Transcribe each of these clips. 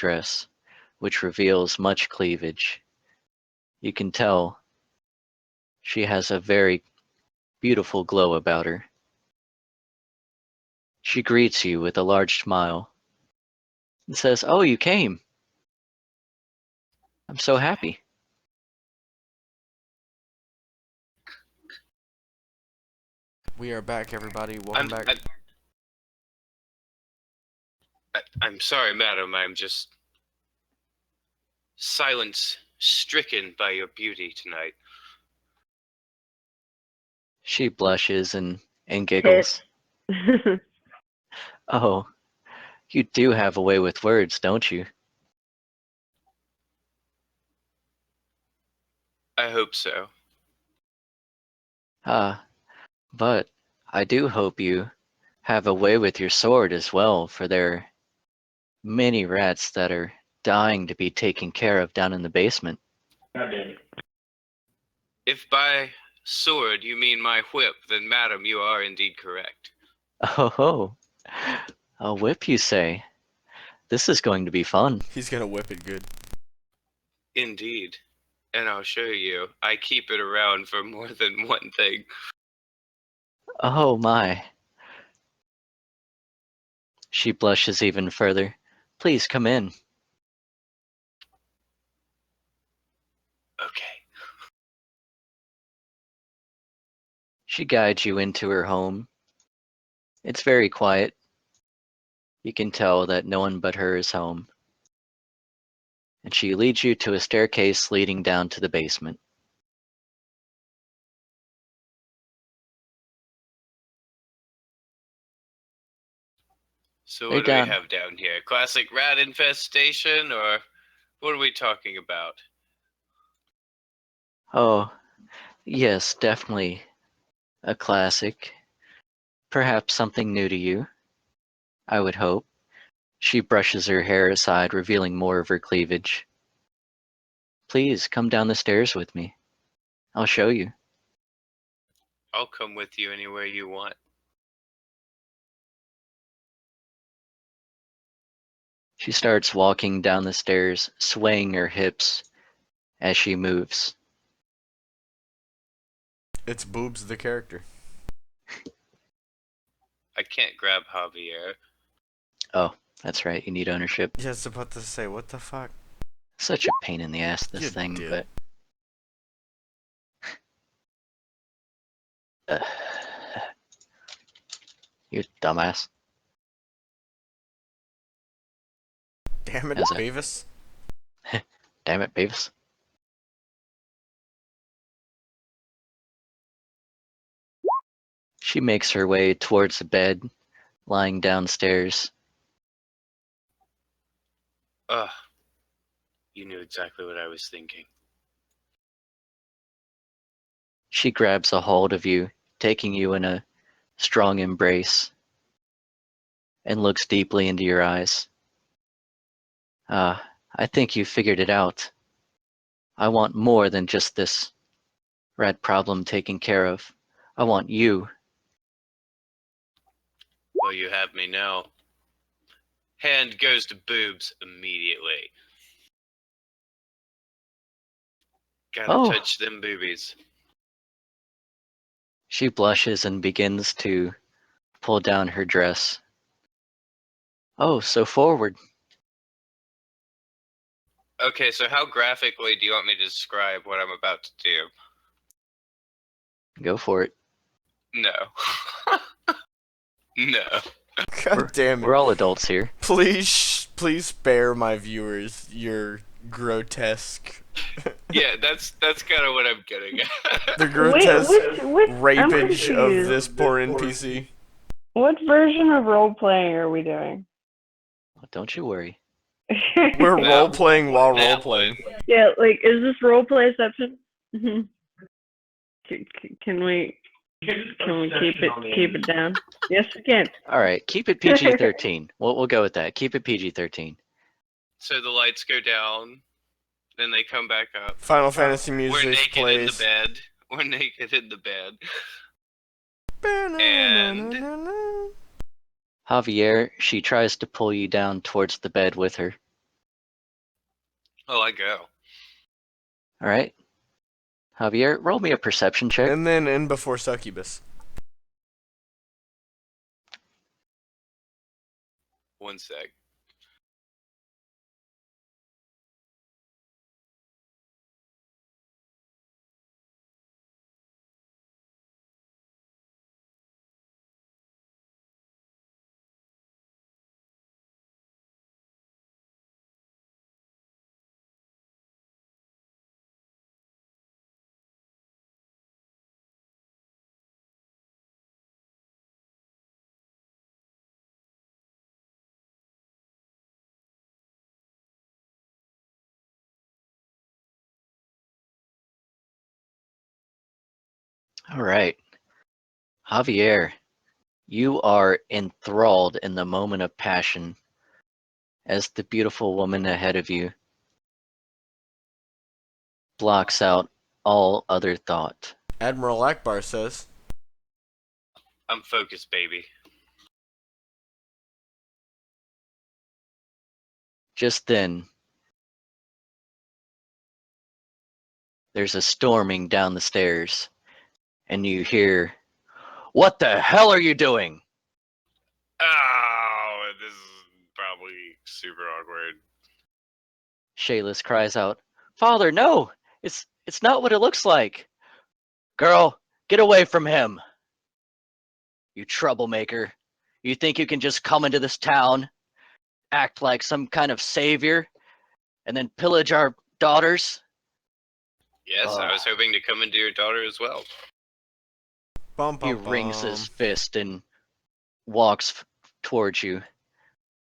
dress, which reveals much cleavage. You can tell she has a very beautiful glow about her. She greets you with a large smile and says, "Oh, you came. I'm so happy." We are back, everybody. Welcome back. I'm sorry, madam. I'm just silence-stricken by your beauty tonight. She blushes and giggles. "Oh, you do have a way with words, don't you?" I hope so. But I do hope you have a way with your sword as well, for there are many rats that are dying to be taken care of down in the basement. If by sword you mean my whip, then madam, you are indeed correct. Oh, a whip, you say? This is going to be fun. He's gonna whip it good. Indeed. And I'll show you. I keep it around for more than one thing. Oh my. She blushes even further. "Please come in." Okay. She guides you into her home. It's very quiet. You can tell that no one but her is home. And she leads you to a staircase leading down to the basement. So They're what do we down. have down here? Classic rat infestation, or what are we talking about? Oh, yes, definitely a classic. Perhaps something new to you, I would hope. She brushes her hair aside, revealing more of her cleavage. "Please come down the stairs with me. I'll show you." I'll come with you anywhere you want. She starts walking down the stairs, swaying her hips as she moves. It's Boobs the character. I can't grab Javier. Oh, that's right, you need ownership. Yeah, I was about to say, what the fuck? Such a pain in the ass, this You thing, dip. but... Uh, you dumbass. Damn it, How's that? Beavis. Damn it, Beavis. She makes her way towards the bed, lying downstairs. Ugh. You knew exactly what I was thinking. She grabs a hold of you, taking you in a strong embrace, and looks deeply into your eyes. I think you figured it out. I want more than just this rat problem taken care of. I want you. Well, you have me now. Hand goes to boobs immediately. Gotta Oh. touch them boobies. She blushes and begins to pull down her dress. "Oh, so forward." Okay, so how graphically do you want me to describe what I'm about to do? Go for it. No. No. God damn it. We're all adults here. Please spare my viewers your grotesque. Yeah, that's kind of what I'm getting at. The grotesque Which rapage of confused. this poor NPC. What version of role playing are we doing? Don't you worry. We're That- role playing while that role playing. Yeah, like, is this role playception? Can we keep it down? Yes, we can. All right, keep it PG-13. We'll go with that. Keep it PG-13. So the lights go down, then they come back up. Final Fantasy We're music naked plays. in the bed. We're naked in the bed. And Javier, she tries to pull you down towards the bed with her. Oh, I go. All right. Javier, roll me a perception check. And then in before succubus. One sec. All right. Javier, you are enthralled in the moment of passion as the beautiful woman ahead of you blocks out all other thought. Admiral Akbar says, I'm focused, baby. Just then, there's a storming down the stairs, and you hear, "What the hell are you doing?" Oh, this is probably super awkward. Shayless cries out, "Father, no! It's not what it looks like! Girl, get away from him! You troublemaker! You think you can just come into this town, act like some kind of savior, and then pillage our daughters?" Yes, I was hoping to come into your daughter as well. bum He bum rings bum. his fist and walks towards you.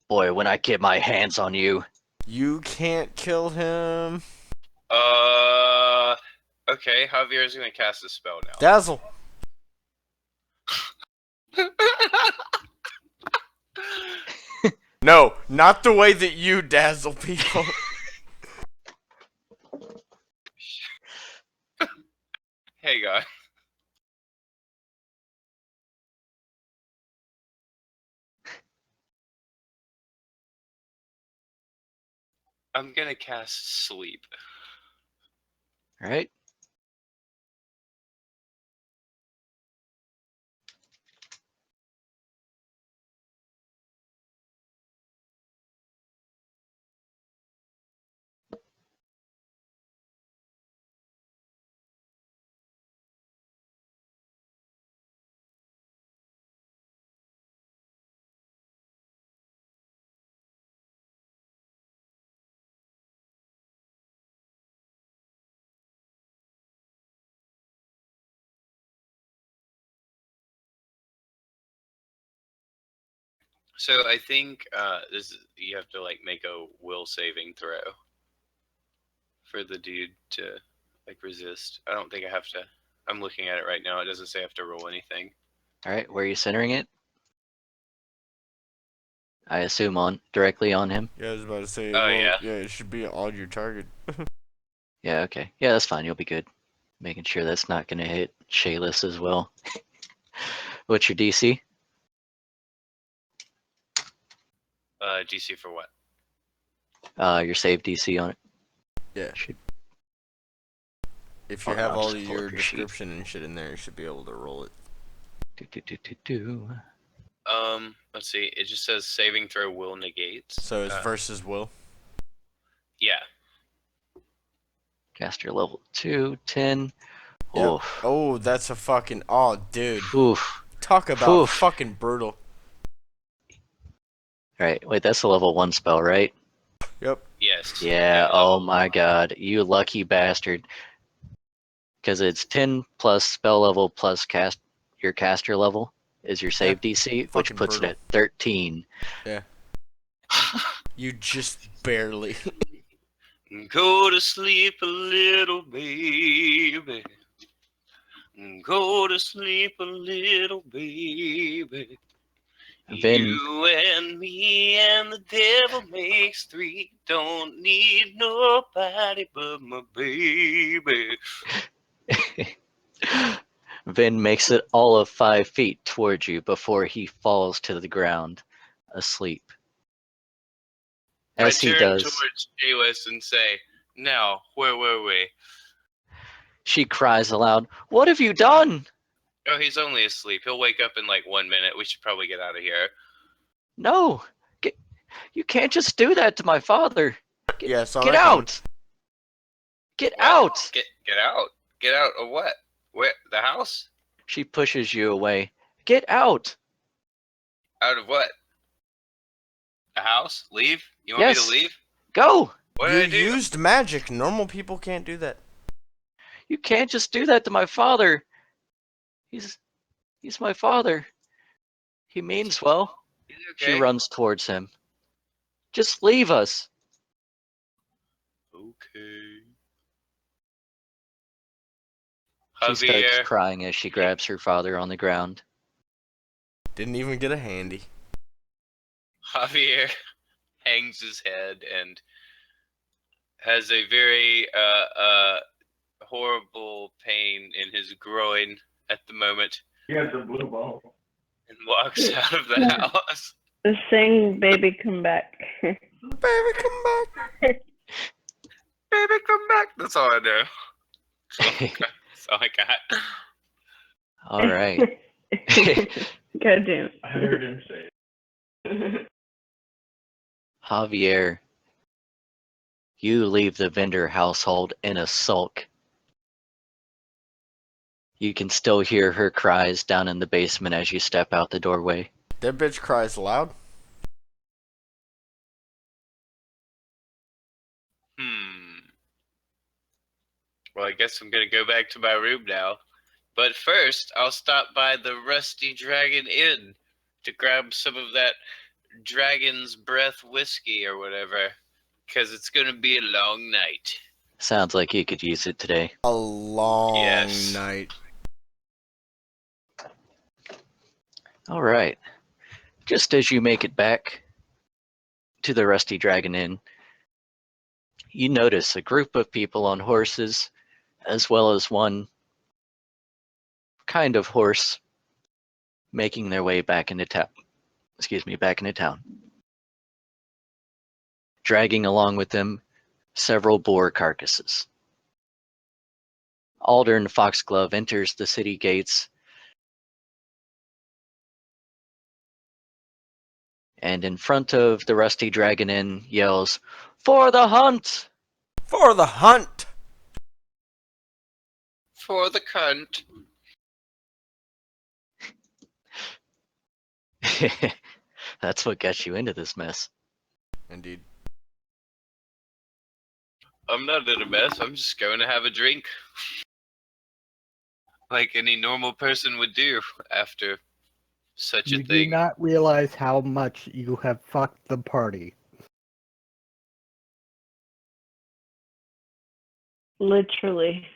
"Boy, when I get my hands on you." You can't kill him. Okay, Javier's gonna cast a spell now. Dazzle. No, not the way that you dazzle people. Hey, guy. I'm gonna cast sleep. All right. So I think you have to like make a will saving throw for the dude to like resist. I don't think I have to. I'm looking at it right now. It doesn't say I have to roll anything. All right. Where are you centering it? I assume directly on him. Yeah, I was about to say, Oh, yeah. yeah, it should be on your target. Yeah. Okay. Yeah, that's fine. You'll be good. Making sure that's not going to hit Shayless as well. What's your DC? DC for what? Your save DC on it. Yeah. Should, If you Hold on, have I'll all just pull your up your sheet. description and shit in there, you should be able to roll it. Do. Let's see. It just says saving throw will negates. So it's versus will. Yeah. Caster level 2, 10. Yep. Oof. Oh, that's a fucking. Oh, dude. Oof. Talk about Oof. fucking brutal. Right. Wait, that's a level 1 spell, right? Yep. Yes. Yeah. And Oh level my 1. god. You lucky bastard. Because it's 10 plus spell level plus your caster level is your save DC, which Fucking puts brutal. it at 13. Yeah. You just barely. Go to sleep a little, baby. Go to sleep a little, baby. Vin, You and me and the devil makes 3. Don't need nobody but my baby. Vin makes it all of 5 feet towards you before he falls to the ground, asleep. As I he turn does, towards Jaywis and say, "Now, where were we?" she cries aloud, "What have you done?" Oh, he's only asleep. He'll wake up in like 1 minute. We should probably get out of here. No, you can't just do that to my father. Yeah, saw Get that coming. out! Get What? out! Get out. Get out of what? Where? The house? She pushes you away. Get out! Out of what? The house? Leave? You want me to Yes, leave? go! What You did I do? used magic. Normal people can't do that. You can't just do that to my father. He's my father. He means well. Is it She okay? runs towards him. Just leave us. Okay. She starts Javier. crying as she grabs her father on the ground. Didn't even get a handy. Javier hangs his head and has a very horrible pain in his groin at the moment He has a blue ball. and walks out of the house. Sing "Baby Come Back." Baby, come back. Baby, come back. That's all I know. That's all I got. All right. God damn it. I heard him say it. Javier, you leave the vendor household in a sulk. You can still hear her cries down in the basement as you step out the doorway. That bitch cries loud. Well, I guess I'm gonna go back to my room now. But first, I'll stop by the Rusty Dragon Inn to grab some of that Dragon's Breath whiskey or whatever, because it's gonna be a long night. Sounds like you could use it today. A long Yes. night. All right. Just as you make it back to the Rusty Dragon Inn, you notice a group of people on horses, as well as one kind of horse making their way back into town. Back into town. Dragging along with them several boar carcasses. Aldern Foxglove enters the city gates and in front of the Rusty Dragon Inn yells, "For the hunt!" For the hunt. For the cunt. That's what got you into this mess. Indeed. I'm not in a mess. I'm just going to have a drink. Like any normal person would do after such a You thing. do not realize how much you have fucked the party. Literally.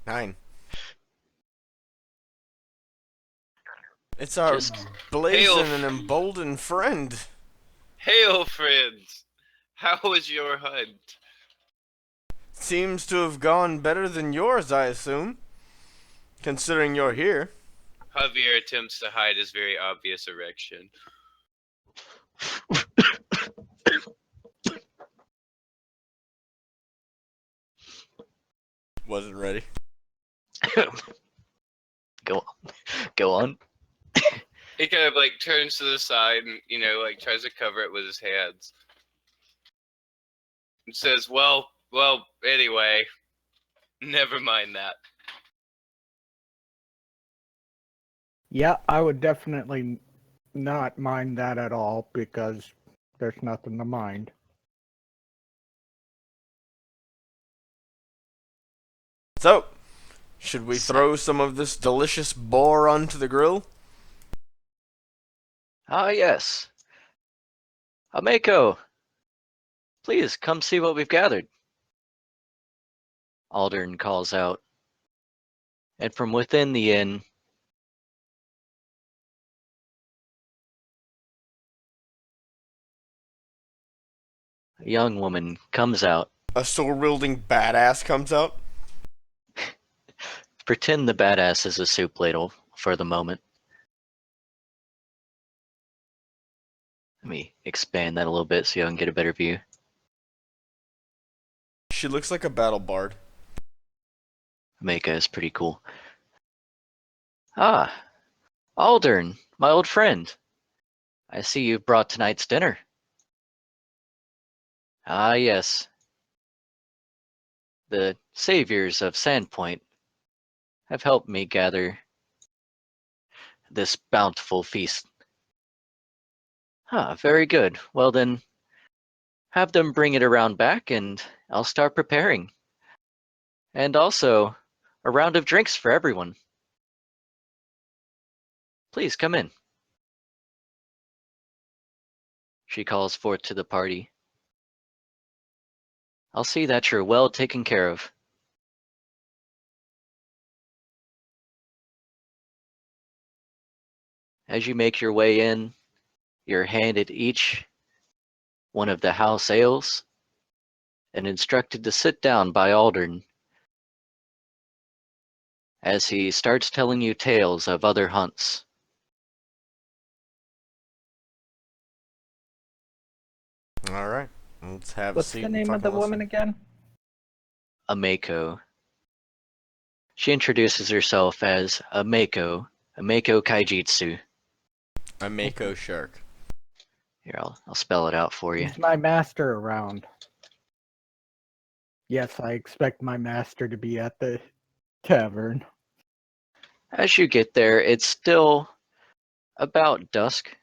9. It's our Just blazing and emboldened friend. Hail, friends! How was your hunt? Seems to have gone better than yours, I assume. Considering you're here. Javier attempts to hide his very obvious erection. Wasn't ready. go on. He kind of like turns to the side and, like tries to cover it with his hands. And says, well, anyway, never mind that. Yeah, I would definitely not mind that at all because there's nothing to mind. So, should we throw some of this delicious boar onto the grill? Ah, yes. Ameko, please come see what we've gathered. Aldern calls out. And from within the inn, a young woman comes out. A sword-wielding badass comes out? Pretend the badass is a soup ladle for the moment. Let me expand that a little bit so y'all can get a better view. She looks like a battle bard. Maka is pretty cool. Ah, Aldern, my old friend. I see you've brought tonight's dinner. Ah, yes. The saviors of Sandpoint have helped me gather this bountiful feast. Ah, very good. Well then, have them bring it around back and I'll start preparing. And also, a round of drinks for everyone. Please come in. She calls forth to the party. I'll see that you're well taken care of. As you make your way in, you're handed each one of the house ales and instructed to sit down by Aldern as he starts telling you tales of other hunts. All right, let's have a What's seat the and name of the fucking woman listen. again? Amako. She introduces herself as Amako Kaijitsu. A Mako shark. Here, I'll spell it out for you. Is my master around? Yes, I expect my master to be at the tavern. As you get there, it's still about dusk,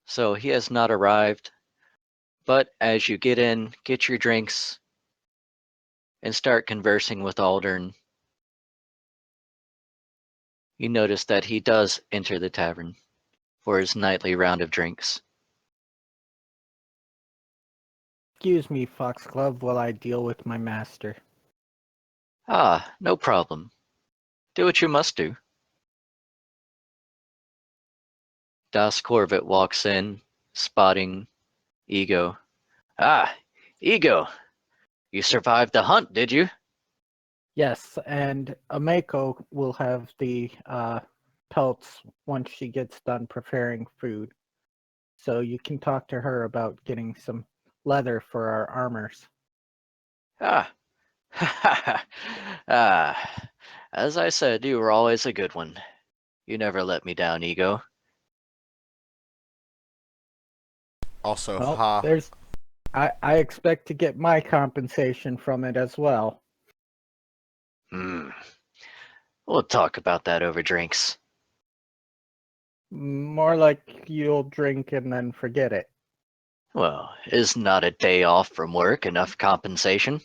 so he has not arrived. But as you get in, get your drinks, and start conversing with Aldern, you notice that he does enter the tavern for his nightly round of drinks. Excuse me, Foxglove, while I deal with my master. Ah, no problem. Do what you must do. Das Corvette walks in, spotting Ego. Ah, Ego, you survived the hunt, did you? Yes, and Amako will have the pelts once she gets done preparing food. So you can talk to her about getting some leather for our armors. Ah, ah, as I said, you were always a good one. You never let me down, Ego. Also, Well, ha. I expect to get my compensation from it as well. Hmm. We'll talk about that over drinks. More like you'll drink and then forget it. Well, is not a day off from work enough compensation?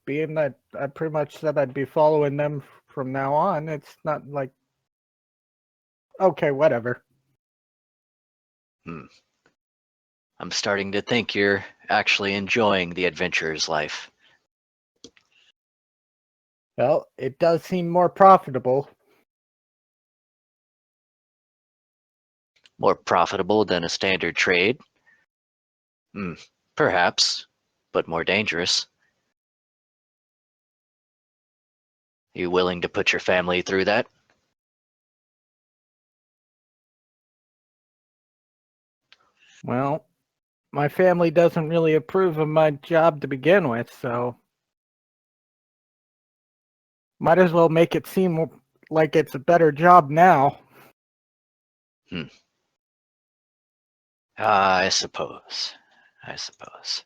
Being that I pretty much said I'd be following them from now on, it's not like. Okay, whatever. I'm starting to think you're actually enjoying the adventurer's life. Well, it does seem more profitable. More profitable than a standard trade? Perhaps, but more dangerous. You willing to put your family through that? Well, my family doesn't really approve of my job to begin with, so might as well make it seem like it's a better job now. I suppose. I suppose.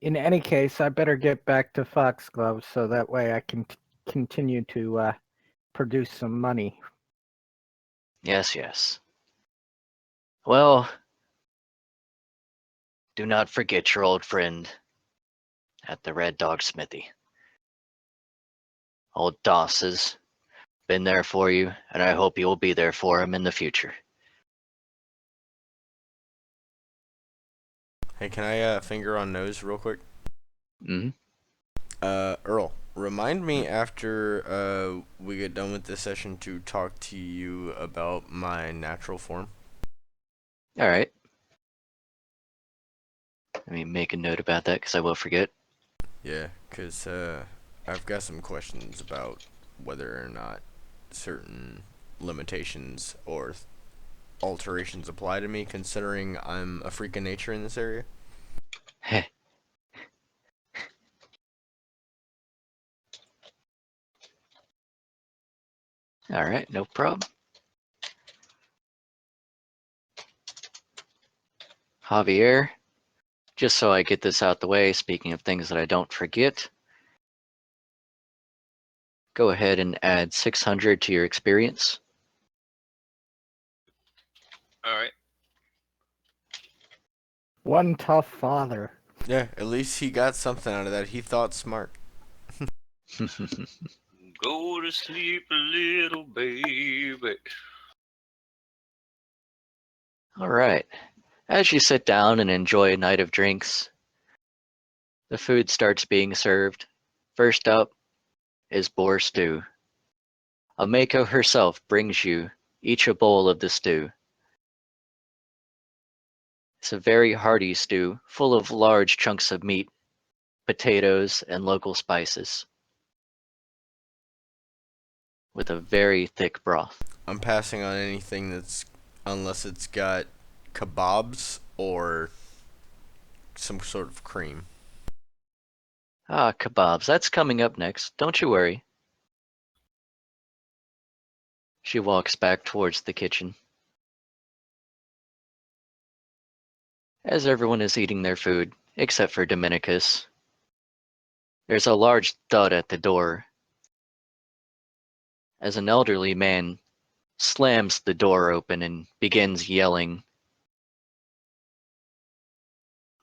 In any case, I better get back to Foxglove so that way I can continue to produce some money. Yes, yes. Well, do not forget your old friend at the Red Dog Smithy. Old Doss has been there for you, and I hope you will be there for him in the future. Hey, can I finger on nose real quick? Hmm. Earl, remind me after we get done with this session to talk to you about my natural form. All right. Let me make a note about that because I will forget. Yeah, 'cause I've got some questions about whether or not certain limitations or alterations apply to me, considering I'm a freak of nature in this area? Heh. All right, no problem. Javier, just so I get this out the way, speaking of things that I don't forget, go ahead and add 600 to your experience. All right. One tough father. Yeah, at least he got something out of that. He thought smart. Go to sleep, little baby. All right. As you sit down and enjoy a night of drinks, the food starts being served. First up is boar stew. Ameko herself brings you each a bowl of the stew. It's a very hearty stew, full of large chunks of meat, potatoes, and local spices, with a very thick broth. I'm passing on anything that's, unless it's got kebabs or some sort of cream. Ah, kebabs. That's coming up next. Don't you worry. She walks back towards the kitchen. As everyone is eating their food, except for Dominicus, there's a large thud at the door as an elderly man slams the door open and begins yelling.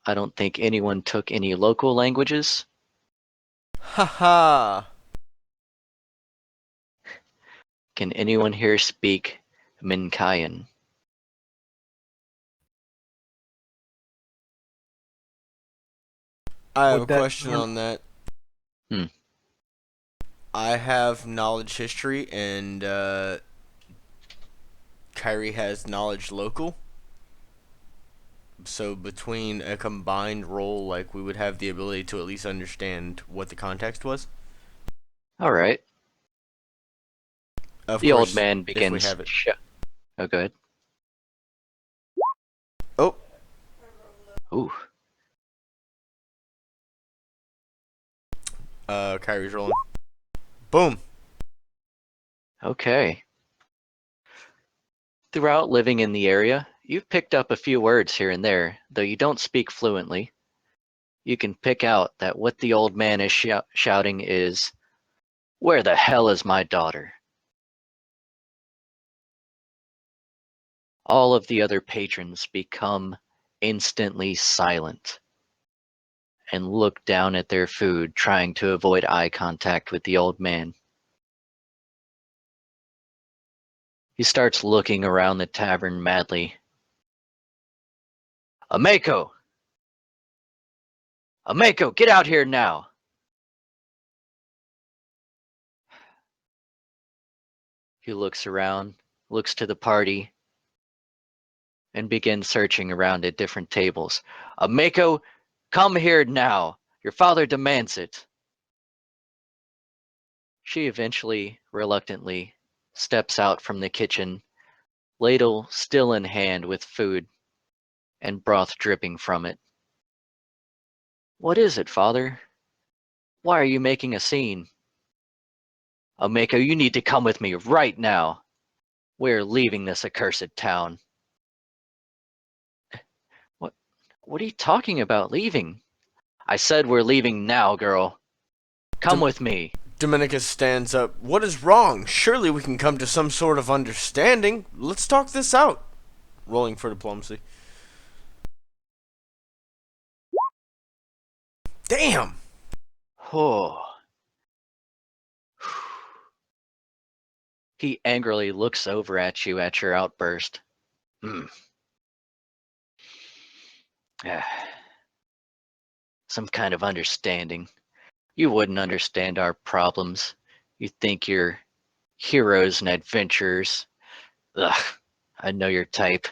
I don't think anyone took any local languages. Haha! Can anyone here speak Minkayan? I have a Would that question on that. Hmm. I have knowledge history, and Kyrie has knowledge local. So between a combined roll, like, we would have the ability to at least understand what the context was. All right. Of The old course, man if we begins. have it. Oh, go ahead. Oh, Ooh. Kyrie's rolling. Boom. Okay. Throughout living in the area, you've picked up a few words here and there, though you don't speak fluently. You can pick out that what the old man is shouting is, "Where the hell is my daughter?" All of the other patrons become instantly silent and look down at their food, trying to avoid eye contact with the old man. He starts looking around the tavern madly. Ameko! Ameko, get out here now! He looks around, looks to the party, and begins searching around at different tables. Ameko, come here now! Your father demands it! She eventually, reluctantly, steps out from the kitchen, ladle still in hand with food and broth dripping from it. What is it, father? Why are you making a scene? Ameko, you need to come with me right now. We're leaving this accursed town. What are you talking about, leaving? I said we're leaving now, girl. Come with me. Dominicus stands up. What is wrong? Surely we can come to some sort of understanding. Let's talk this out. Rolling for diplomacy. Damn! Oh. He angrily looks over at you at your outburst. Some kind of understanding. You wouldn't understand our problems. You think you're heroes and adventurers. Ugh, I know your type.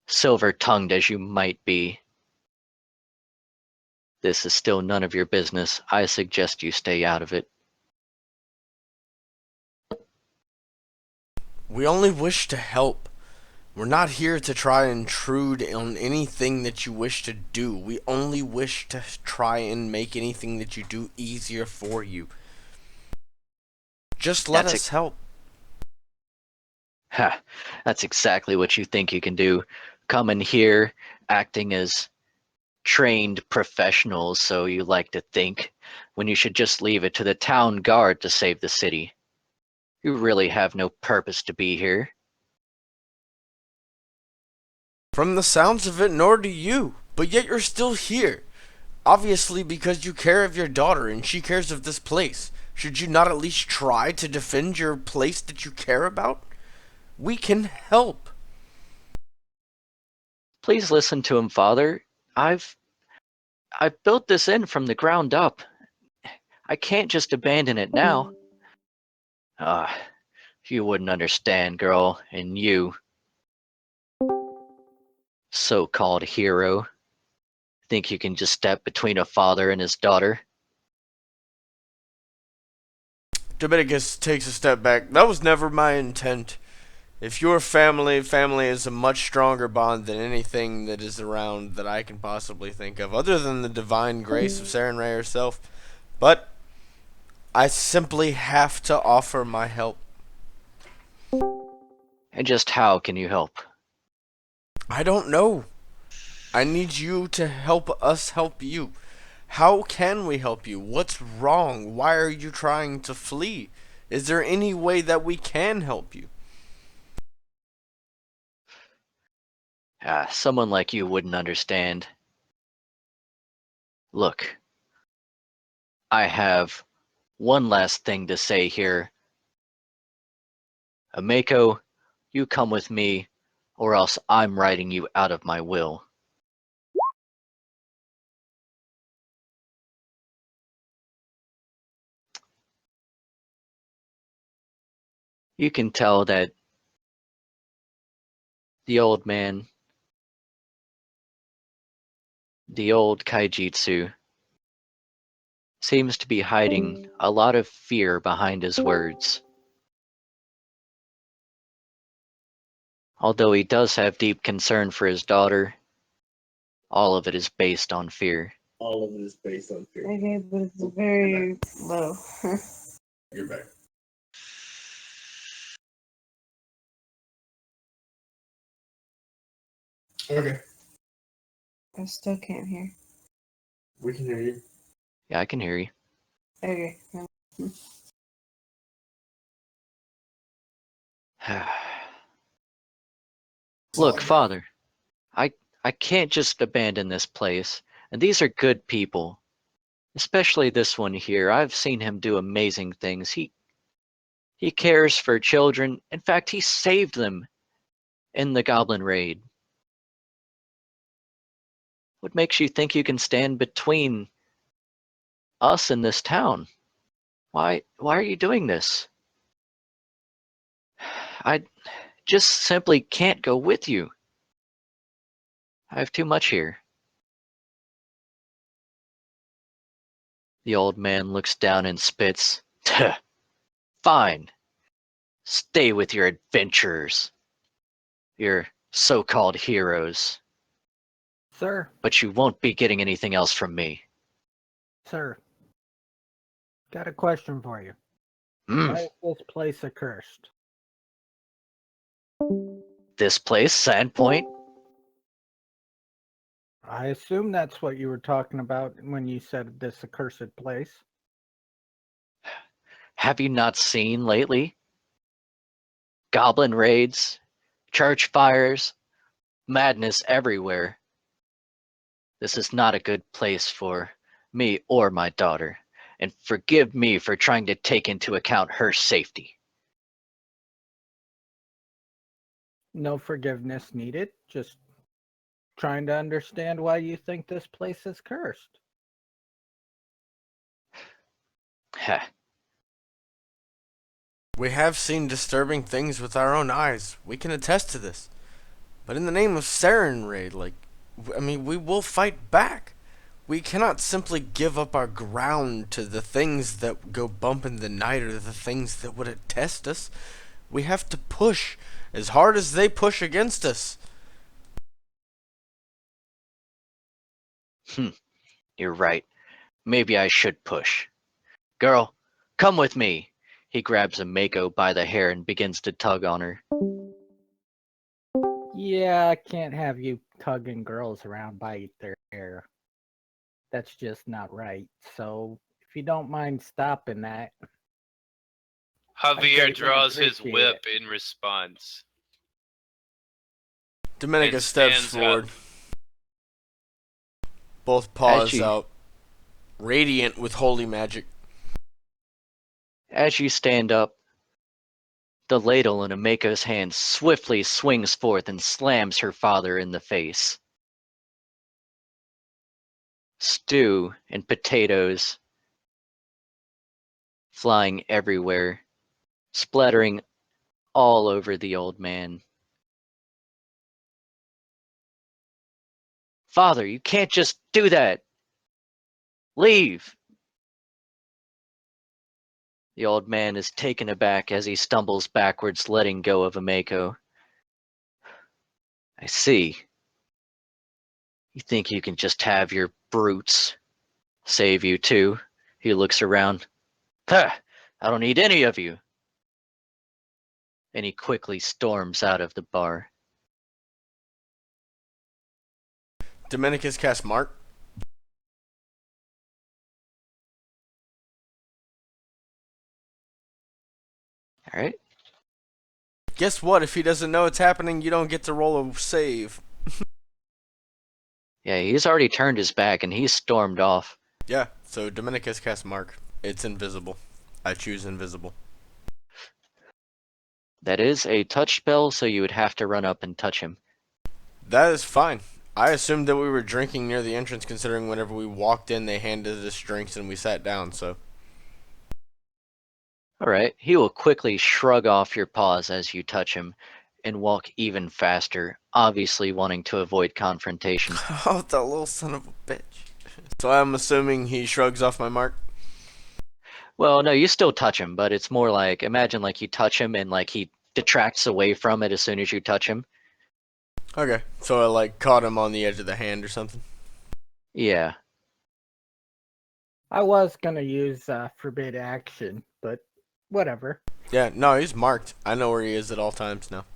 Silver-tongued as you might be. This is still none of your business. I suggest you stay out of it. We only wish to help. We're not here to try and intrude on anything that you wish to do. We only wish to try and make anything that you do easier for you. Just let That's us help. Ha, that's exactly what you think you can do. Come in here acting as trained professionals, so you like to think, when you should just leave it to the town guard to save the city. You really have no purpose to be here. From the sounds of it, nor do you. But yet you're still here. Obviously because you care of your daughter and she cares of this place. Should you not at least try to defend your place that you care about? We can help. Please listen to him, Father. I've built this inn from the ground up. I can't just abandon it now. Ah, you wouldn't understand, girl, and you, so-called hero, think you can just step between a father and his daughter? Dominicus takes a step back. That was never my intent. If your family is a much stronger bond than anything that is around that I can possibly think of, other than the divine grace of Saren Ray herself. But I simply have to offer my help. And just how can you help? I don't know. I need you to help us help you. How can we help you? What's wrong? Why are you trying to flee? Is there any way that we can help you? Someone like you wouldn't understand. Look, I have one last thing to say here. Ameko, you come with me, or else I'm writing you out of my will. You can tell that the old man, the old Kaijitsu, seems to be hiding a lot of fear behind his words. Although he does have deep concern for his daughter, all of it is based on fear. All of it is based on fear. Okay, but it's very low. You're back. Okay, I still can't hear. we can hear you. Yeah, I can hear you. Okay. Look, Father, I can't just abandon this place, and these are good people. Especially this one here. I've seen him do amazing things. He cares for children. In fact, he saved them in the Goblin Raid. What makes you think you can stand between us and this town? Why are you doing this? I just simply can't go with you. I have too much here. The old man looks down and spits. Fine. Stay with your adventurers. Your so-called heroes. Sir, But you won't be getting anything else from me. sir, got a question for you. Hmm. Why is this place accursed? This place, Sandpoint? I assume that's what you were talking about when you said this accursed place. Have you not seen lately? Goblin raids, church fires, madness everywhere. This is not a good place for me or my daughter, and forgive me for trying to take into account her safety. No forgiveness needed. Just trying to understand why you think this place is cursed. Heh. We have seen disturbing things with our own eyes. We can attest to this. But in the name of Saren Ray, we will fight back. We cannot simply give up our ground to the things that go bump in the night or the things that would test us. We have to push as hard as they push against us. You're right. Maybe I should push. Girl, come with me. He grabs a Mako by the hair and begins to tug on her. Yeah, I can't have you tugging girls around by their hair. That's just not right. So, if you don't mind stopping that. Javier greatly draws his appreciate whip in response. Dominica And steps stands forward, up. both paws you- out, radiant with holy magic. As you stand up, the ladle in Amako's hand swiftly swings forth and slams her father in the face. Stew and potatoes flying everywhere, splattering all over the old man. Father, you can't just do that. Leave. The old man is taken aback as he stumbles backwards, letting go of Amako. I see. You think you can just have your brutes save you too? He looks around. Ha! I don't need any of you. And he quickly storms out of the bar. Dominica's cast Mark. Alright? Guess what? If he doesn't know it's happening, you don't get to roll a save. Yeah, he's already turned his back and he's stormed off. Yeah, so Dominica's cast Mark. It's invisible. I choose invisible. That is a touch spell, so you would have to run up and touch him. That is fine. I assumed that we were drinking near the entrance, considering whenever we walked in, they handed us drinks and we sat down, so. Alright, he will quickly shrug off your paws as you touch him and walk even faster, obviously wanting to avoid confrontation. Oh, that little son of a bitch. So I'm assuming he shrugs off my mark? Well, no, you still touch him, but it's more like, imagine like you touch him and like he detracts away from it as soon as you touch him. Okay, so I like caught him on the edge of the hand or something. Yeah. I was gonna use forbid action, but whatever. Yeah, no, he's marked. I know where he is at all times now.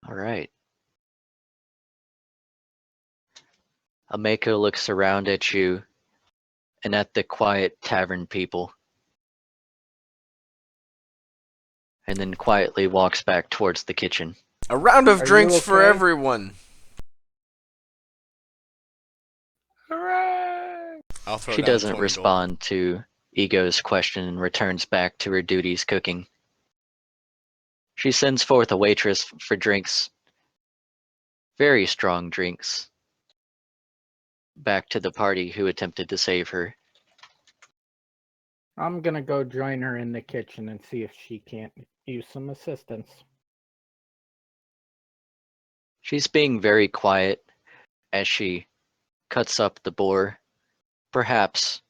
Alright. Ameko looks around at you and at the quiet tavern people, and then quietly walks back towards the kitchen. A round of Are you drinks for okay? everyone. Hooray! I'll throw She down doesn't 20 gold. respond to Ego's question and returns back to her duties cooking. She sends forth a waitress for drinks, very strong drinks, back to the party who attempted to save her. I'm gonna go join her in the kitchen and see if she can't use some assistance. She's being very quiet as she cuts up the boar, perhaps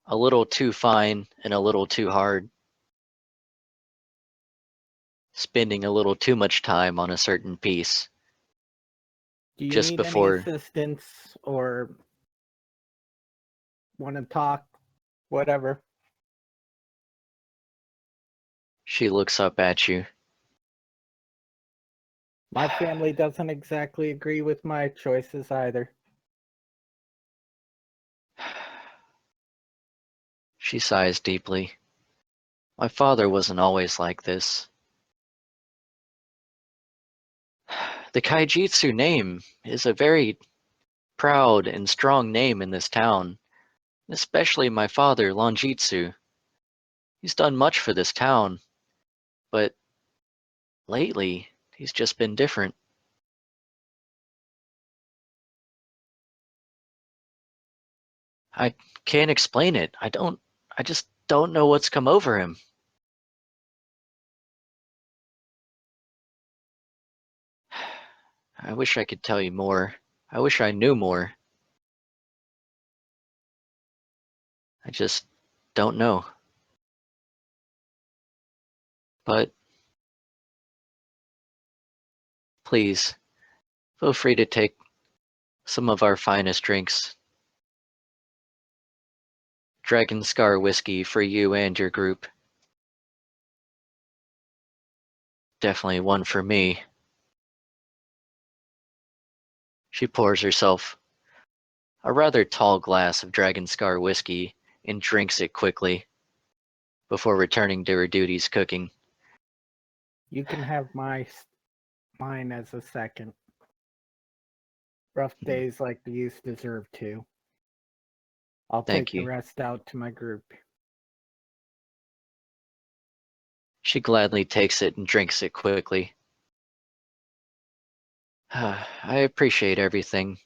a little too fine and a little too hard, spending a little too much time on a certain piece. Do you Just need before- any assistance or want to talk? Whatever. She looks up at you. My family doesn't exactly agree with my choices either. She sighs deeply. My father wasn't always like this. The Kaijitsu name is a very proud and strong name in this town, especially my father, Lonjitsu. He's done much for this town, but lately, he's just been different. I can't explain it. I just don't know what's come over him. I wish I could tell you more. I wish I knew more. I just don't know. But please, feel free to take some of our finest drinks. Dragon Scar whiskey for you and your group. Definitely one for me. She pours herself a rather tall glass of Dragon Scar whiskey and drinks it quickly before returning to her duties cooking. You can have mine as a second. Rough days like these deserve two. I'll Thank take the you. rest out to my group. She gladly takes it and drinks it quickly. I appreciate everything.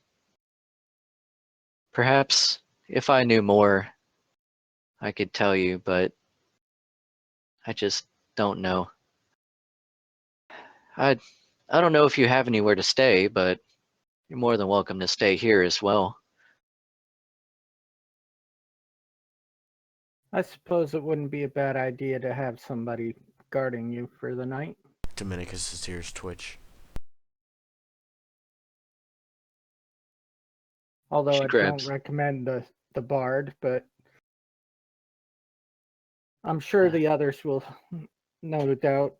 Perhaps if I knew more, I could tell you, but I just don't know. I don't know if you have anywhere to stay, but you're more than welcome to stay here as well. I suppose it wouldn't be a bad idea to have somebody guarding you for the night. Dominicus's ears twitch. Although She I don't grabs. recommend the bard, but I'm sure the others will no doubt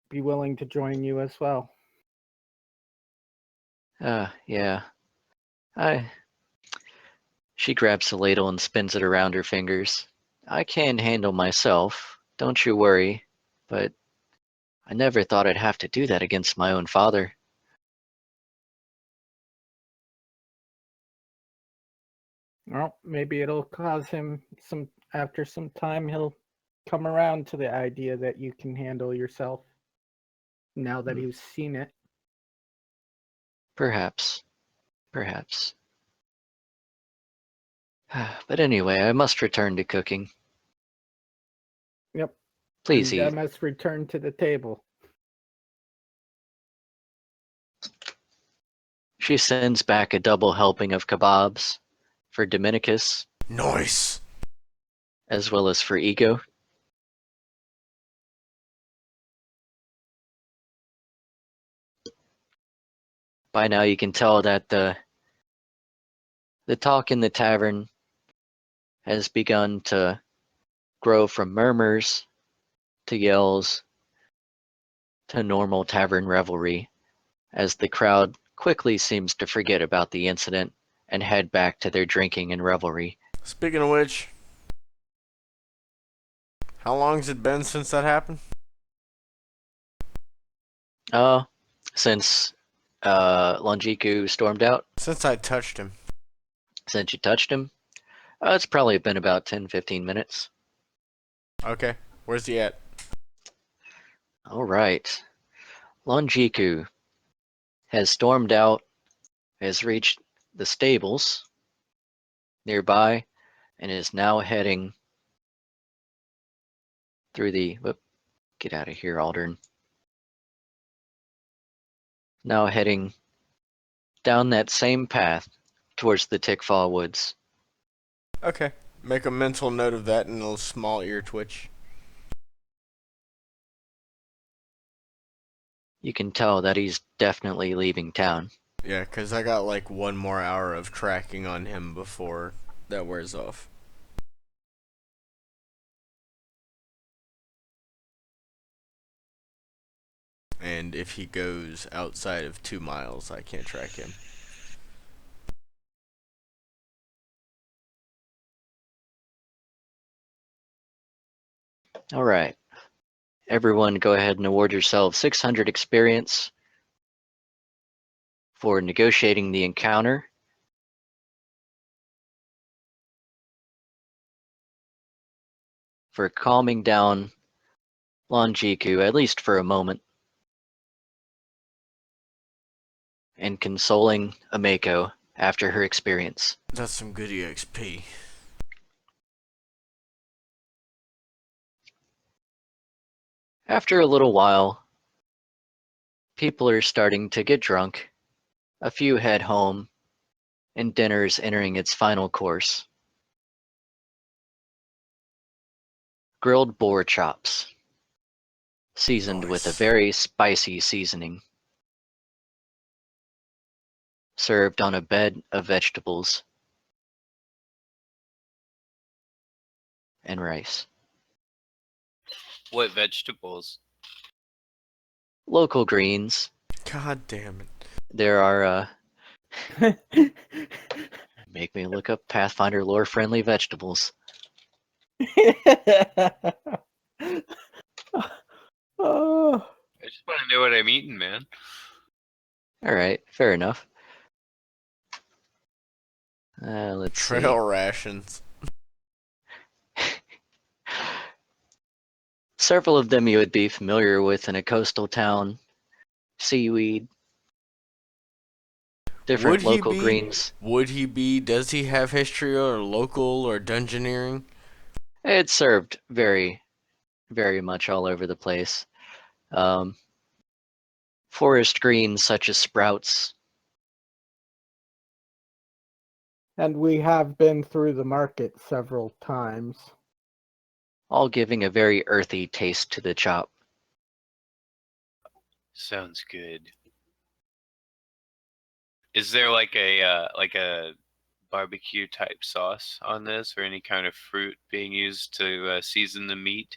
be willing to join you as well. Yeah. She grabs the ladle and spins it around her fingers. I can handle myself, don't you worry, but I never thought I'd have to do that against my own father. Well, maybe it'll cause him after some time he'll come around to the idea that you can handle yourself now that he's seen it. Perhaps. But anyway, I must return to cooking. Yep. Please And I eat. must return to the table. She sends back a double helping of kebabs for Dominicus, Nice. as well as for Ego. By now you can tell that the talk in the tavern has begun to grow from murmurs to yells to normal tavern revelry, as the crowd quickly seems to forget about the incident and head back to their drinking and revelry. Speaking of which, how long's it been since that happened? Since Longiku stormed out, Since I touched him. since you touched him, it's probably been about 10-15 minutes. Okay, where's he at? All right. Longiku has stormed out, has reached the stables nearby, and is now heading through the. Get out of here, Aldern. Now heading down that same path towards the Tickfall Woods. Okay, make a mental note of that and a small ear twitch. You can tell that he's definitely leaving town. Yeah, because I got like 1 more hour of tracking on him before that wears off. And if he goes outside of 2 miles, I can't track him. All right. Everyone go ahead and award yourselves 600 experience for negotiating the encounter. For calming down Longiku, at least for a moment. And consoling Ameko after her experience. That's some good EXP. After a little while, people are starting to get drunk. A few head home, and dinner is entering its final course. Grilled boar chops, seasoned with a Nice. very spicy seasoning, served on a bed of vegetables and rice. What vegetables? Local greens. God damn it. There are, make me look up Pathfinder lore friendly vegetables. Oh, I just want to know what I'm eating, man. Alright, fair enough. Let's see. Trail rations. Several of them you would be familiar with in a coastal town. Seaweed, different local greens. Does he have history or local or dungeoneering? It's served very, very much all over the place. Forest greens such as sprouts. and we have been through the market several times. All giving a very earthy taste to the chop. Sounds good. Is there like a barbecue type sauce on this, or any kind of fruit being used to season the meat?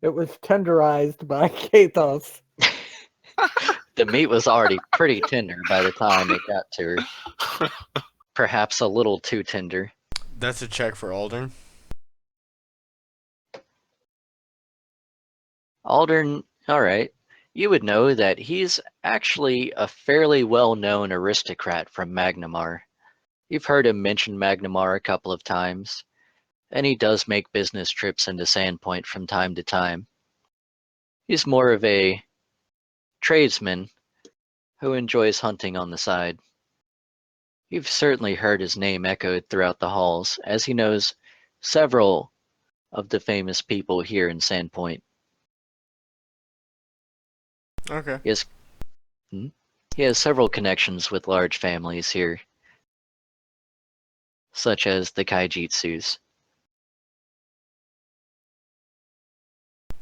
It was tenderized by Kathos. The meat was already pretty tender by the time it got to her. Perhaps a little too tender. That's a check for Aldern. Aldern, alright. You would know that he's actually a fairly well-known aristocrat from Magnamar. You've heard him mention Magnamar a couple of times, and he does make business trips into Sandpoint from time to time. He's more of a tradesman who enjoys hunting on the side. You've certainly heard his name echoed throughout the halls, as he knows several of the famous people here in Sandpoint. Okay. He has several connections with large families here, such as the Kaijitsus.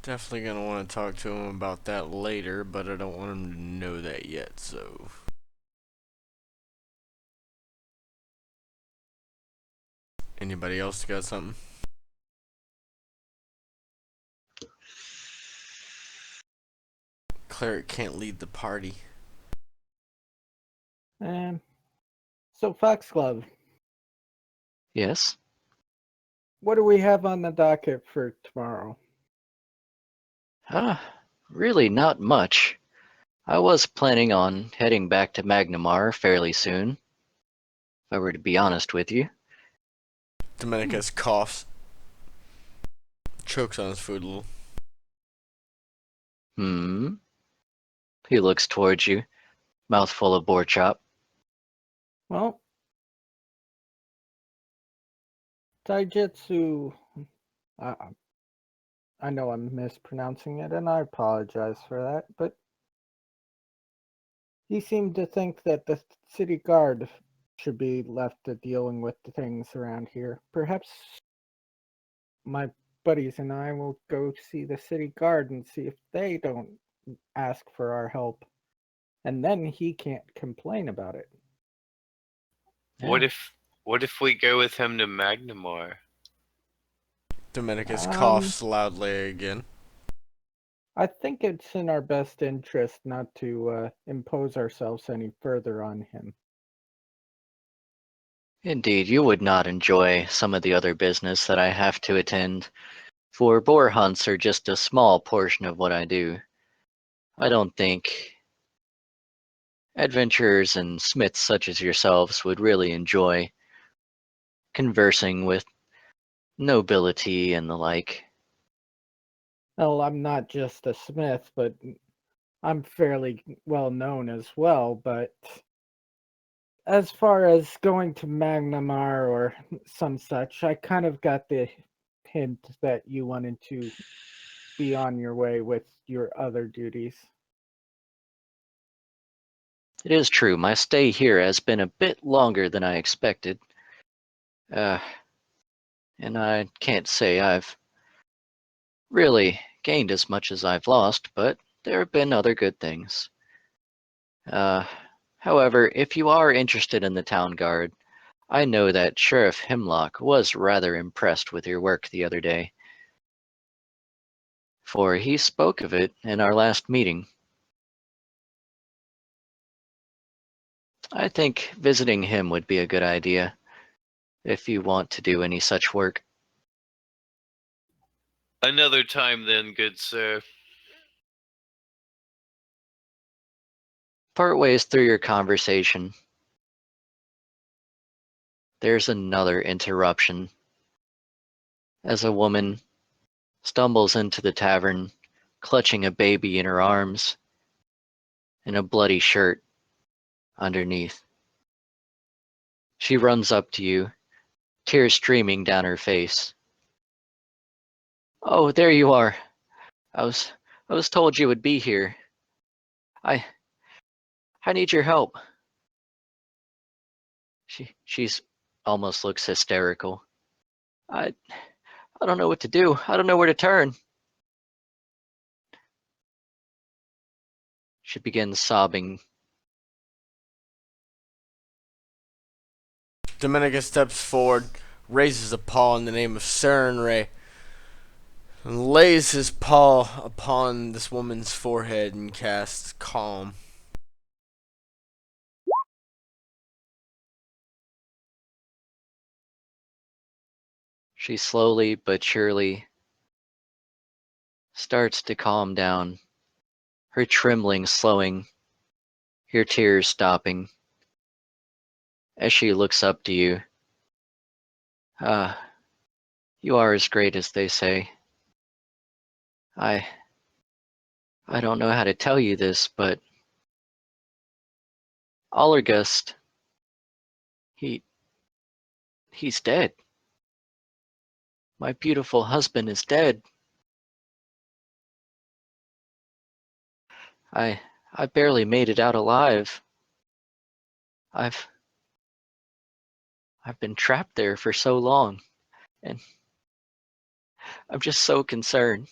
Definitely gonna want to talk to him about that later, but I don't want him to know that yet, so. Anybody else got something? Cleric can't lead the party. And so, Foxglove, Yes? what do we have on the docket for tomorrow? Really not much. I was planning on heading back to Magnamar fairly soon, if I were to be honest with you. Dominicus coughs. Chokes on his food a little. He looks towards you, mouth full of boar chop. Well, Taijutsu, uh, I know I'm mispronouncing it, and I apologize for that, but he seemed to think that the city guard should be left to dealing with the things around here. Perhaps my buddies and I will go see the city guard and see if they don't ask for our help. And then he can't complain about it. What Yeah. if we go with him to Magnamar? Dominicus coughs loudly again. I think it's in our best interest not to impose ourselves any further on him. Indeed, you would not enjoy some of the other business that I have to attend, for boar hunts are just a small portion of what I do. I don't think adventurers and smiths such as yourselves would really enjoy conversing with nobility and the like. Well, I'm not just a smith, but I'm fairly well known as well. But as far as going to Magnamar or some such, I kind of got the hint that you wanted to be on your way with your other duties. It is true, my stay here has been a bit longer than I expected. And I can't say I've really gained as much as I've lost, but there have been other good things. However, if you are interested in the town guard, I know that Sheriff Hemlock was rather impressed with your work the other day, for he spoke of it in our last meeting. I think visiting him would be a good idea, if you want to do any such work. Another time then, good sir. Partways through your conversation, there's another interruption, as a woman stumbles into the tavern, clutching a baby in her arms and a bloody shirt underneath. She runs up to you, tears streaming down her face. "Oh, there you are. I was told you would be here. I I need your help." She's almost looks hysterical. I I don't know what to do. I don't know where to turn." She begins sobbing. Dominicus steps forward, raises a paw in the name of Serenray, and lays his paw upon this woman's forehead and casts Calm. She slowly but surely starts to calm down, her trembling slowing, her tears stopping, as she looks up to you. "Ah, you are as great as they say. I I don't know how to tell you this, but Allergust, he he's dead. My beautiful husband is dead. I I barely made it out alive. I've I've been trapped there for so long, and I'm just so concerned.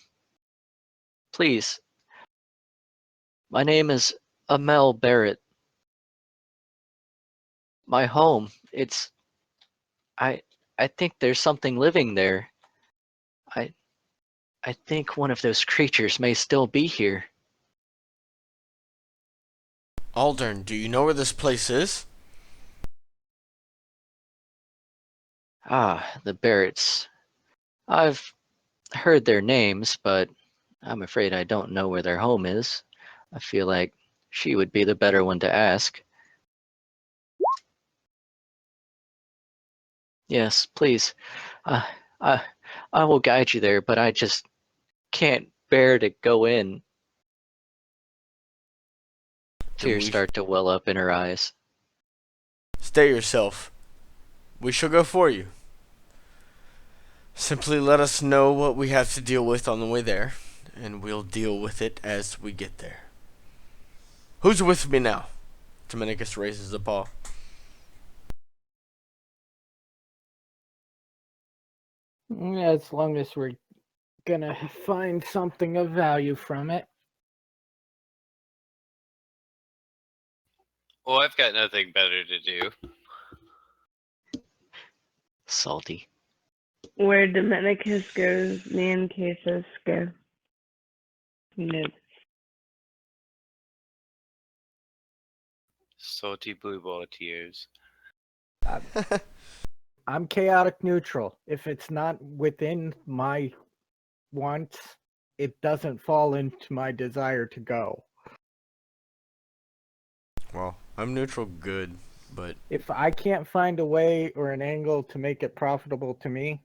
Please, my name is Amel Barrett. My home, I I think there's something living there. I I think one of those creatures may still be here." Aldern, do you know where this place is? Ah, the Barretts. I've heard their names, but I'm afraid I don't know where their home is. I feel like she would be the better one to ask. "Yes, please. Uh, I I will guide you there, but I just can't bear to go in." Then Tears start to well up in her eyes. Stay yourself. We shall go for you. Simply let us know what we have to deal with on the way there, and we'll deal with it as we get there. Who's with me now? Dominicus raises a paw. As long as we're gonna find something of value from it. Well, I've got nothing better to do. Salty. Where Dominicus goes, me and Casus go. No. Salty blue ball tears. I'm chaotic neutral. If it's not within my wants, it doesn't fall into my desire to go. Well, I'm neutral good, but If I can't find a way or an angle to make it profitable to me,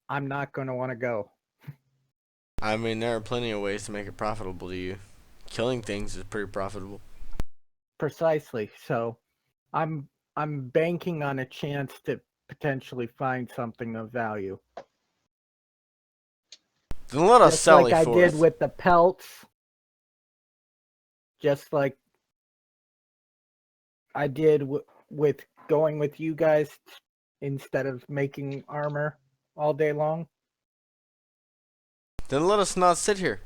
I'm not going to want to go. I mean, there are plenty of ways to make it profitable to you. Killing things is pretty profitable. Precisely. So I'm banking on a chance to potentially find something of value. Then let us Just sally like I forth. did with the pelts. Just like I did with going with you guys instead of making armor all day long. Then let us not sit here.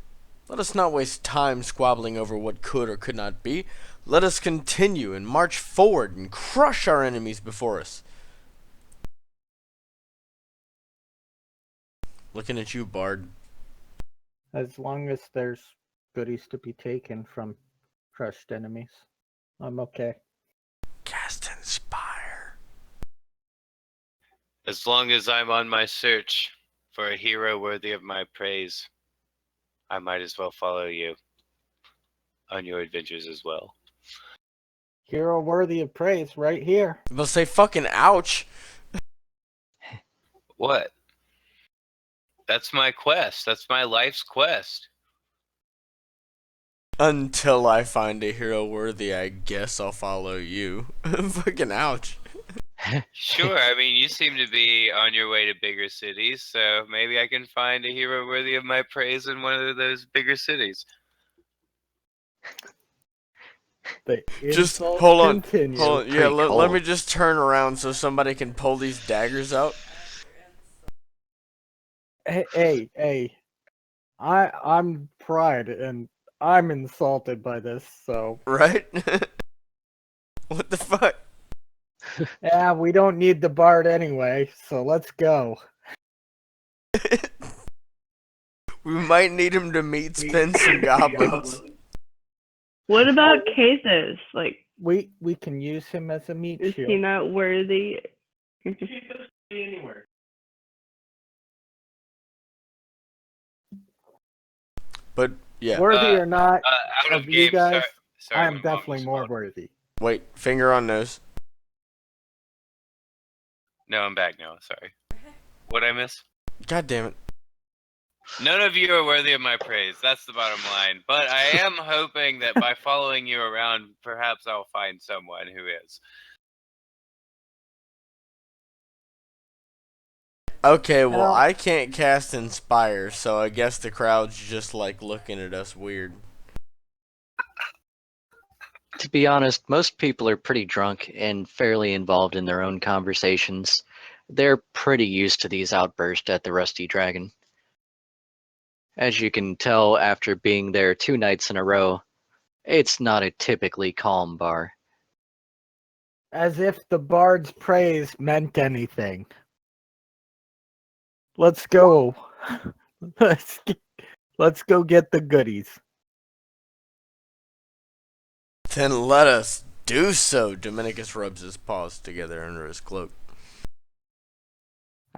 Let us not waste time squabbling over what could or could not be. Let us continue and march forward and crush our enemies before us. Looking at you, Bard. As long as there's goodies to be taken from crushed enemies, I'm okay. Cast Inspire. As long as I'm on my search for a hero worthy of my praise, I might as well follow you on your adventures as well. Hero worthy of praise right here. They'll say fucking ouch. What? That's my quest. That's my life's quest. Until I find a hero worthy, I guess I'll follow you. Fucking ouch. Sure, I mean, you seem to be on your way to bigger cities, so maybe I can find a hero worthy of my praise in one of those bigger cities. The Just insults hold on. continue. Hold on. Yeah, Pretty let cold. me just turn around so somebody can pull these daggers out. Hey. I'm Pride, and I'm insulted by this, so Right? What the fuck? yeah, we don't need the bard anyway, so let's go. We might need him to meet Spence and goblins. What about cases? Like, We can use him as a meat is shield. he not worthy? Anywhere. But yeah. Worthy or not, Out of of you game, guys, sorry, I my am mom definitely just more called. worthy. Wait, finger on nose. No, I'm back now. Sorry. What'd I miss? God damn it. None of you are worthy of my praise. That's the bottom line. But I am hoping that by following you around, perhaps I'll find someone who is. Okay, well, Well- I can't cast Inspire, so I guess the crowd's just like looking at us weird. To be honest, most people are pretty drunk and fairly involved in their own conversations. They're pretty used to these outbursts at the Rusty Dragon. As you can tell after being there 2 nights in a row, it's not a typically calm bar. As if the bard's praise meant anything. Let's go. Let's go get the goodies. Then let us do so. Dominicus rubs his paws together under his cloak.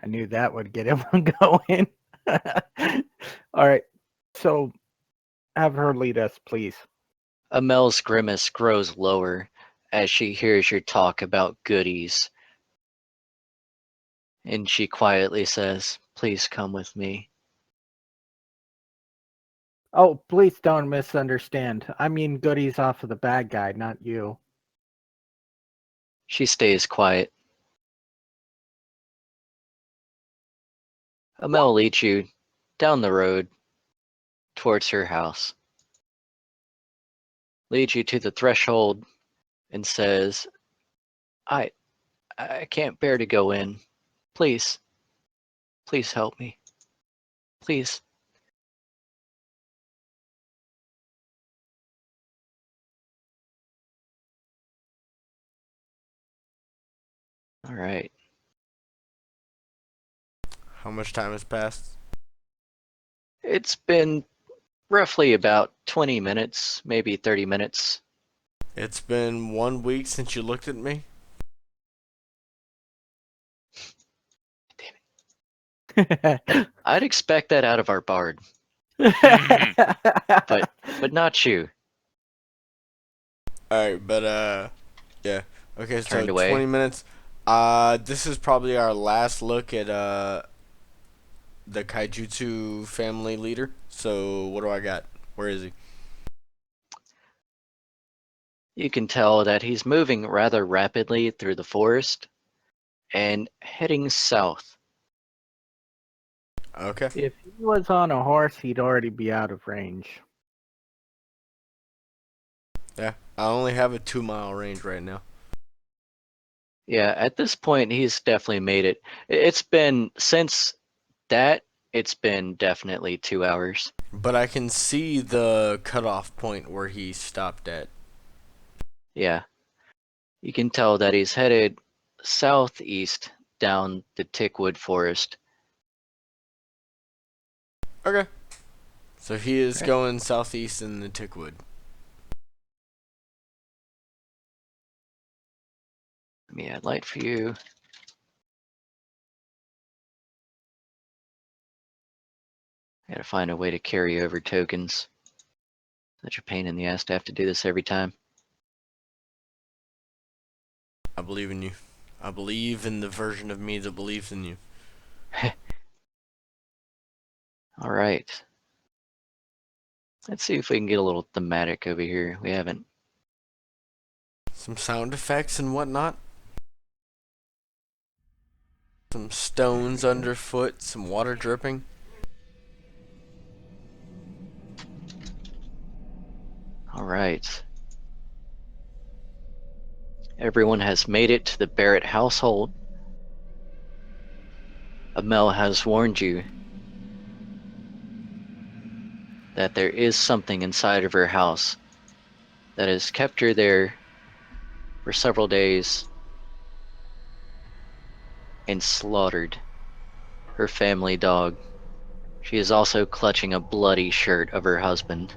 I knew that would get him going. All right, so have her lead us, please. Amel's grimace grows lower as she hears your talk about goodies, and she quietly says, "Please come with me." Oh, please don't misunderstand. I mean goodies off of the bad guy, not you. She stays quiet. Amel leads you down the road towards her house, leads you to the threshold, and says, I can't bear to go in. Please, please help me. Please." All right. How much time has passed? It's been roughly about 20 minutes, maybe 30 minutes. It's been 1 week since you looked at me. I'd expect that out of our bard, but not you. Alright, but yeah. Okay, so Turned away. 20 minutes. This is probably our last look at the Kaijutsu family leader. So what do I got? Where is he? You can tell that he's moving rather rapidly through the forest and heading south. Okay. If he was on a horse, he'd already be out of range. Yeah. I only have a 2-mile range right now. Yeah, at this point, he's definitely made it. It's been since that It's been definitely 2 hours. But I can see the cutoff point where he stopped at. Yeah. You can tell that he's headed southeast down the Tickwood Forest. Okay. So he is Right. going southeast in the Tickwood. Let me add light for you. I gotta find a way to carry over tokens. Such a pain in the ass to have to do this every time. I believe in you. I believe in the version of me that believes in you. All right. Let's see if we can get a little thematic over here. We haven't. Some sound effects and whatnot. Some stones underfoot, some water dripping. All right. Everyone has made it to the Barrett household. Amel has warned you that there is something inside of her house that has kept her there for several days and slaughtered her family dog. She is also clutching a bloody shirt of her husband.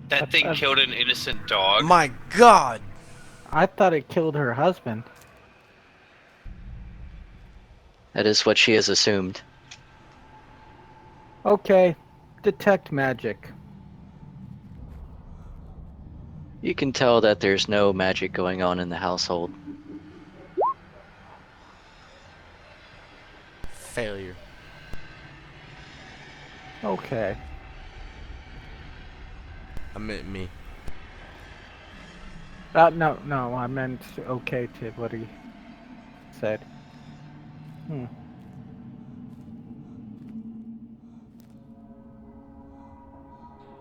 That thing killed an innocent dog. My God! I thought it killed her husband. That is what she has assumed. Okay, detect magic. You can tell that there's no magic going on in the household. Failure. Okay. I meant me. No, I meant okay to what he said.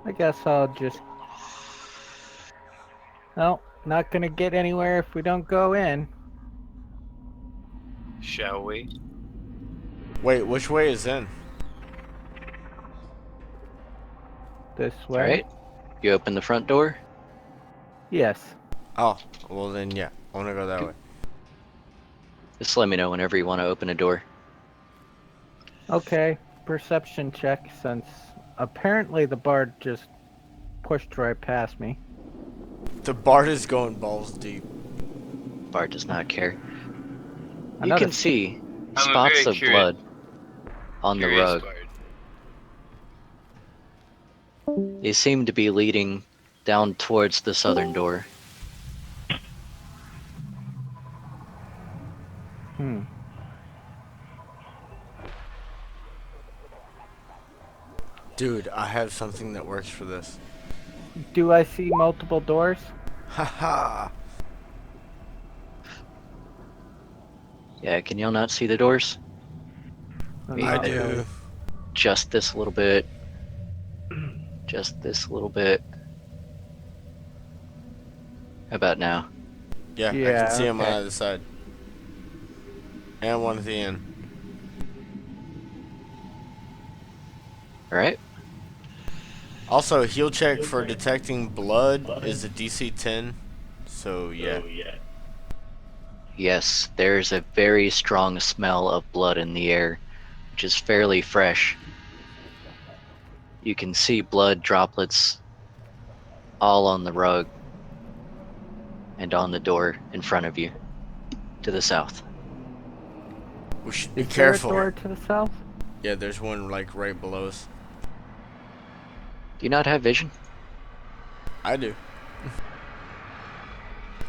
I guess I'll just... No, not gonna get anywhere if we don't go in. Shall we? Wait, which way is in? This All way? right. You open the front door. Yes. Oh, well then, yeah. I want to go that way. Just let me know whenever you want to open a door. Okay, perception check since apparently the bard just pushed right past me. The Bard is going balls deep. Bart does not care. You Another can see I'm a spots very of blood on the curious rug. bard. They seem to be leading down towards the southern door. Dude, I have something that works for this. Do I see multiple doors? Haha! Yeah, can y'all not see the doors? Not I Yeah. do. really. Just this little bit. Just this little bit. How about now? Yeah, I Yeah, can see him on okay. either side. And one at the end. Alright. Also, heal check for detecting blood is a DC 10. So, yeah. Yes, there's a very strong smell of blood in the air, which is fairly fresh. You can see blood droplets all on the rug and on the door in front of you to the south. We should be Is there a careful. door to the south? Yeah, there's one like right below us. Do you not have vision? I do.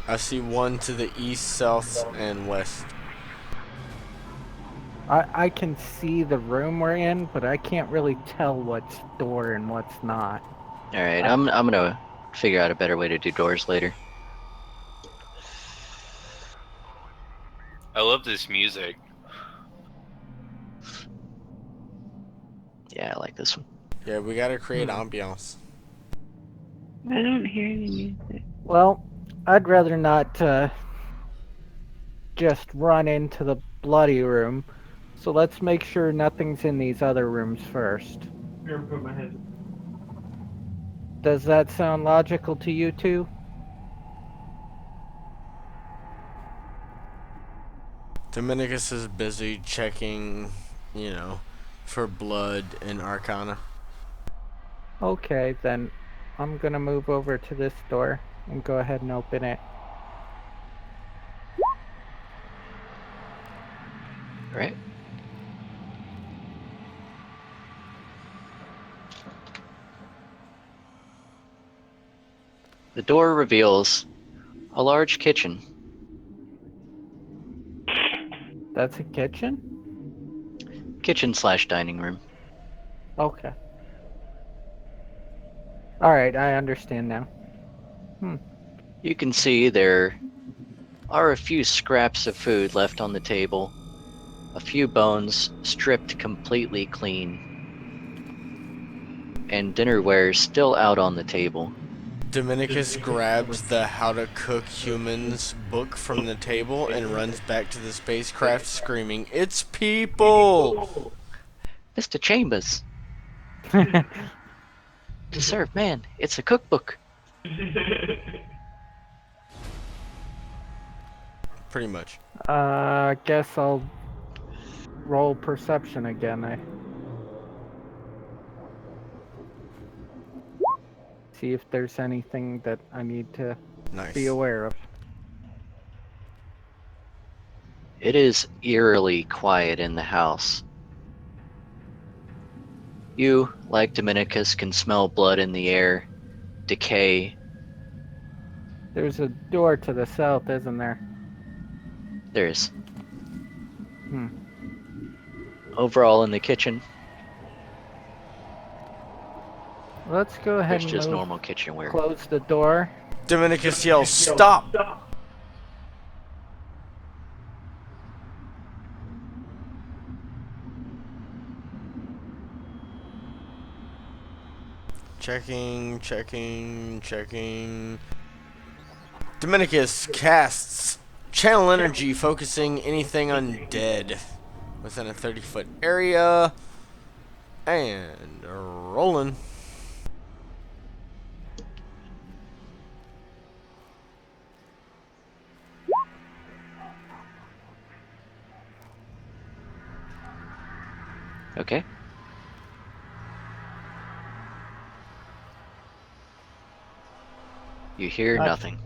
I see one to the east, south, and west. I can see the room we're in, but I can't really tell what's door and what's not. Alright, I'm gonna figure out a better way to do doors later. I love this music. Yeah, I like this one. Yeah, we gotta create ambiance. I don't hear any music. Well, I'd rather not just run into the bloody room. So let's make sure nothing's in these other rooms first. Here, put my head. Does that sound logical to you two? Dominicus is busy checking, for blood and arcana. Okay, then I'm gonna move over to this door and go ahead and open it. Right? The door reveals a large kitchen. That's a kitchen? Kitchen/dining room. Okay. Alright, I understand now. You can see there are a few scraps of food left on the table, a few bones stripped completely clean, and dinnerware still out on the table. Dominicus grabs the How to Cook Humans book from the table and runs back to the spacecraft screaming, "It's people!" Mr. Chambers, to serve man, it's a cookbook. Pretty much. Guess I'll roll perception again. I see if there's anything that I need to Nice. be aware of. It is eerily quiet in the house. You, like Dominicus, can smell blood in the air, decay. There's a door to the south, isn't there? There's Hmm. overall in the kitchen, Let's go ahead there's and just move. normal kitchenware. Close the door. Dominicus yells, "Stop!" Checking. Dominicus casts Channel Energy, focusing anything undead within a 30-foot area. And rolling. Okay. You hear Gotcha. nothing.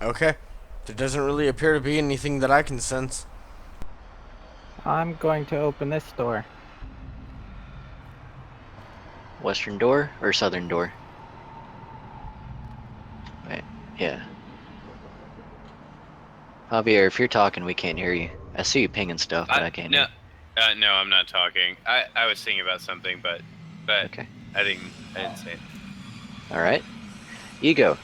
Okay. There doesn't really appear to be anything that I can sense. I'm going to open this door. Western door or southern door? Wait, yeah. Javier, if you're talking, we can't hear you. I see you pinging stuff, but I can't no, hear. no, I'm not talking. I was thinking about something, but Okay. I didn't say it. All right. Ego,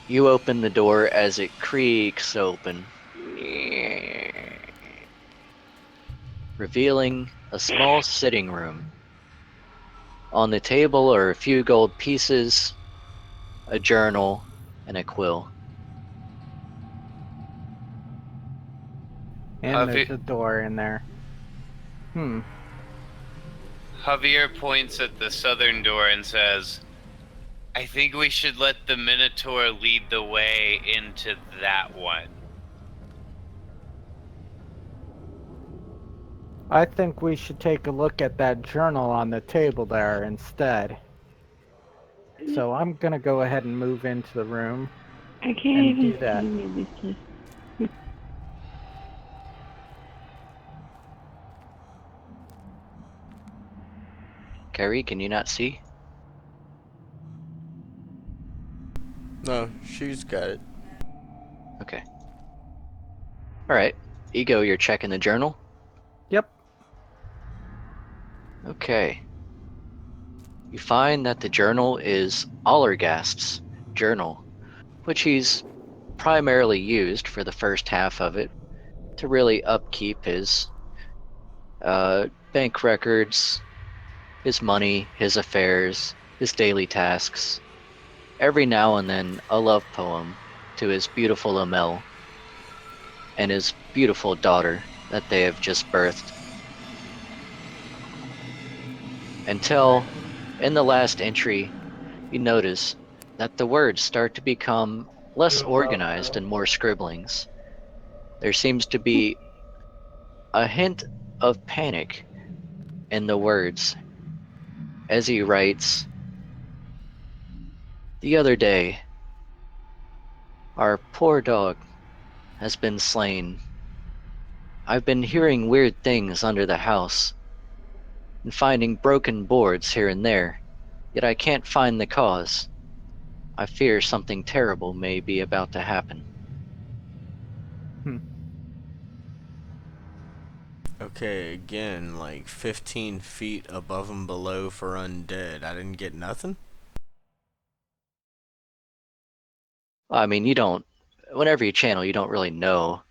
you open the door as it creaks open, revealing a small sitting room. On the table are a few gold pieces, a journal, and a quill. And there's a door in there. Javier points at the southern door and says, "I think we should let the Minotaur lead the way into that one." I think we should take a look at that journal on the table there instead. So I'm gonna go ahead and move into the room. I can't And even do that. see me because Carrie, can you not see? No, she's got it. Okay. All right. Ego, you're checking the journal? Yep. Okay. You find that the journal is Allergast's journal, which he's primarily used for the first half of it to really upkeep his bank records, his money, his affairs, his daily tasks. Every now and then, a love poem to his beautiful Amel and his beautiful daughter that they have just birthed. Until, in the last entry, you notice that the words start to become less organized and more scribblings. There seems to be a hint of panic in the words as he writes, "The other day, our poor dog has been slain. I've been hearing weird things under the house and finding broken boards here and there, yet I can't find the cause. I fear something terrible may be about to happen." Okay, again, like 15 feet above and below for undead. I didn't get nothing? I mean, whenever you channel, you don't really know.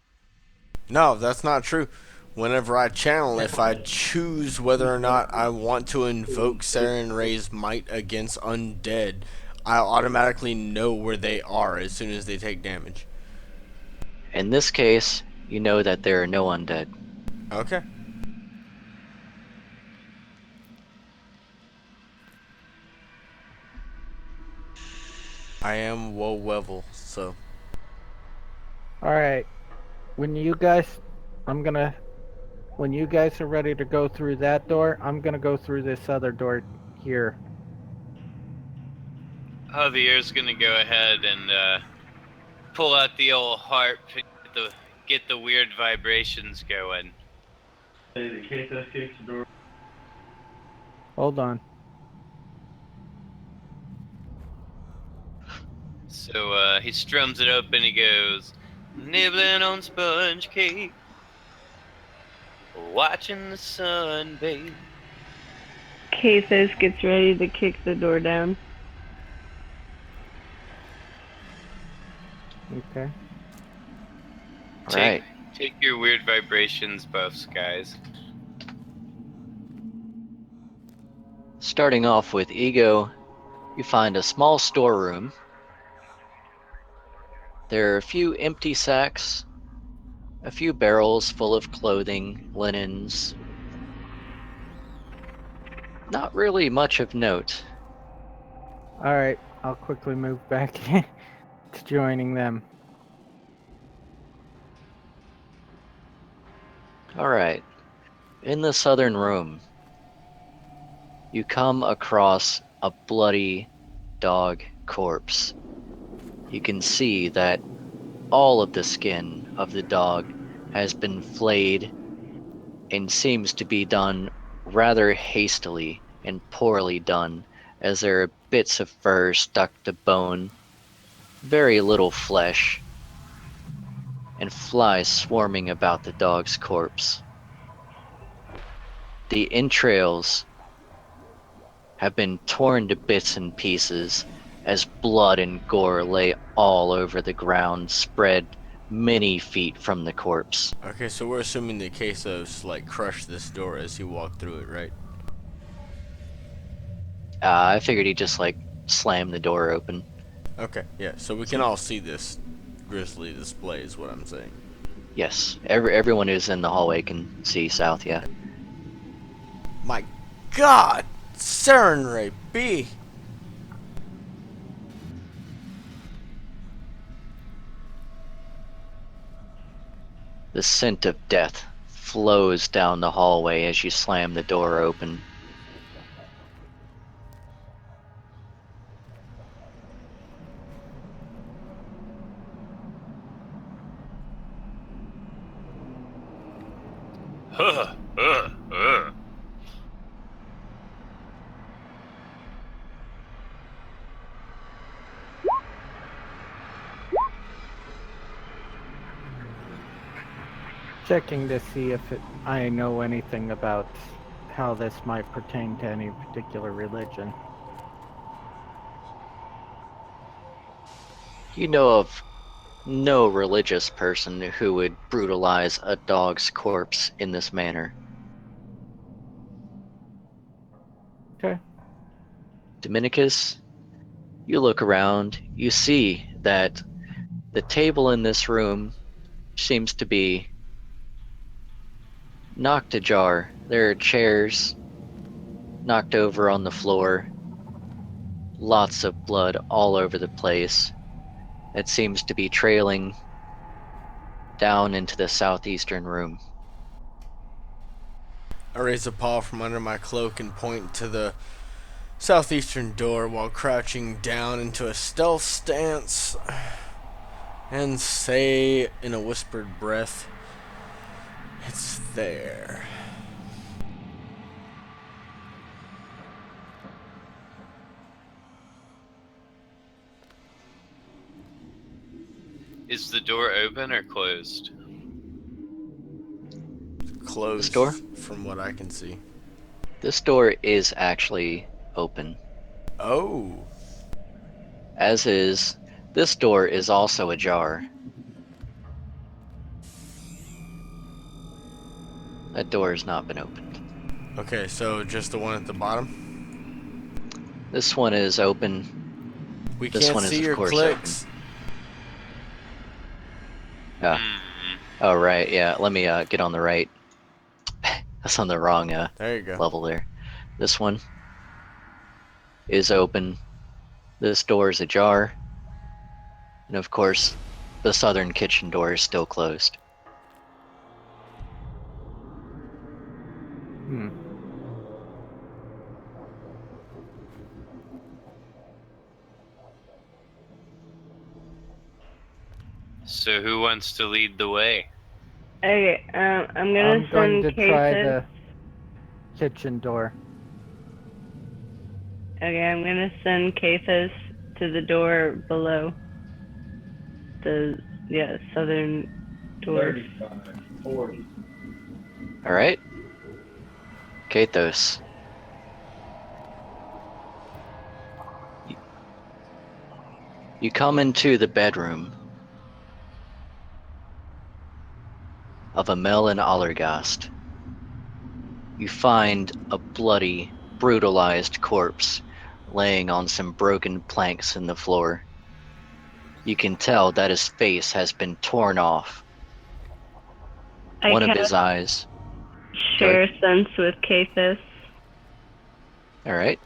No, that's not true. Whenever I channel, if I choose whether or not I want to invoke Saren Ray's might against undead, I'll automatically know where they are as soon as they take damage. In this case, you know that there are no undead. Okay. I am low level, so. All right. When you guys, when you guys are ready to go through that door, I'm gonna go through this other door here. Javier's gonna go ahead and pull out the old harp and get the weird vibrations going. Hold on. So he strums it up and he goes, nibbling on sponge cake, watching the sun bathe. Kathos gets ready to kick the door down. Okay. All right. Take your weird vibrations buffs, guys. Starting off with ego, you find a small storeroom. There are a few empty sacks, a few barrels full of clothing, linens. Not really much of note. All right. I'll quickly move back to joining them. All right. In the southern room, you come across a bloody dog corpse. You can see that all of the skin of the dog has been flayed and seems to be done rather hastily and poorly done, as there are bits of fur stuck to bone, very little flesh, and flies swarming about the dog's corpse. The entrails have been torn to bits and pieces as blood and gore lay all over the ground, spread many feet from the corpse. Okay, so we're assuming the Quesos, like, crushed this door as he walked through it, right? I figured he'd just like slam the door open. Okay, yeah, so we can all see this grisly display is what I'm saying. Yes, everyone who's in the hallway can see south, yeah. My God! Saren B! The scent of death flows down the hallway as you slam the door open. Huh, uh, uh. Checking to see if I know anything about how this might pertain to any particular religion. You know of no religious person who would brutalize a dog's corpse in this manner. Okay. Dominicus, you look around, you see that the table in this room seems to be knocked ajar. There are chairs knocked over on the floor, lots of blood all over the place. It seems to be trailing down into the southeastern room. I raise a paw from under my cloak and point to the southeastern door while crouching down into a stealth stance and say in a whispered breath, "It's there." Is the door open or closed? Closed This door? from what I can see. This door is actually open. Oh. As is, this door is also ajar. That door has not been opened. Okay, so just the one at the bottom? This one is open. We This can't one is, see of your course, clicks. Yeah. Hmm. Oh, right. Yeah. Let me get on the right. That's on the wrong There you go. level there. This one is open. This door is ajar. And of course, the southern kitchen door is still closed. Hmm. So who wants to lead the way? Okay, I'm gonna I'm going send to try cases. the kitchen door. Okay, I'm gonna send Cathos to the door below. The southern door. 35, 40. All right. Kathos. You come into the bedroom of Amel and Allergast. You find a bloody, brutalized corpse laying on some broken planks in the floor. You can tell that his face has been torn off. I One of cast his eyes. Go ahead. share sense with Cathos. All right.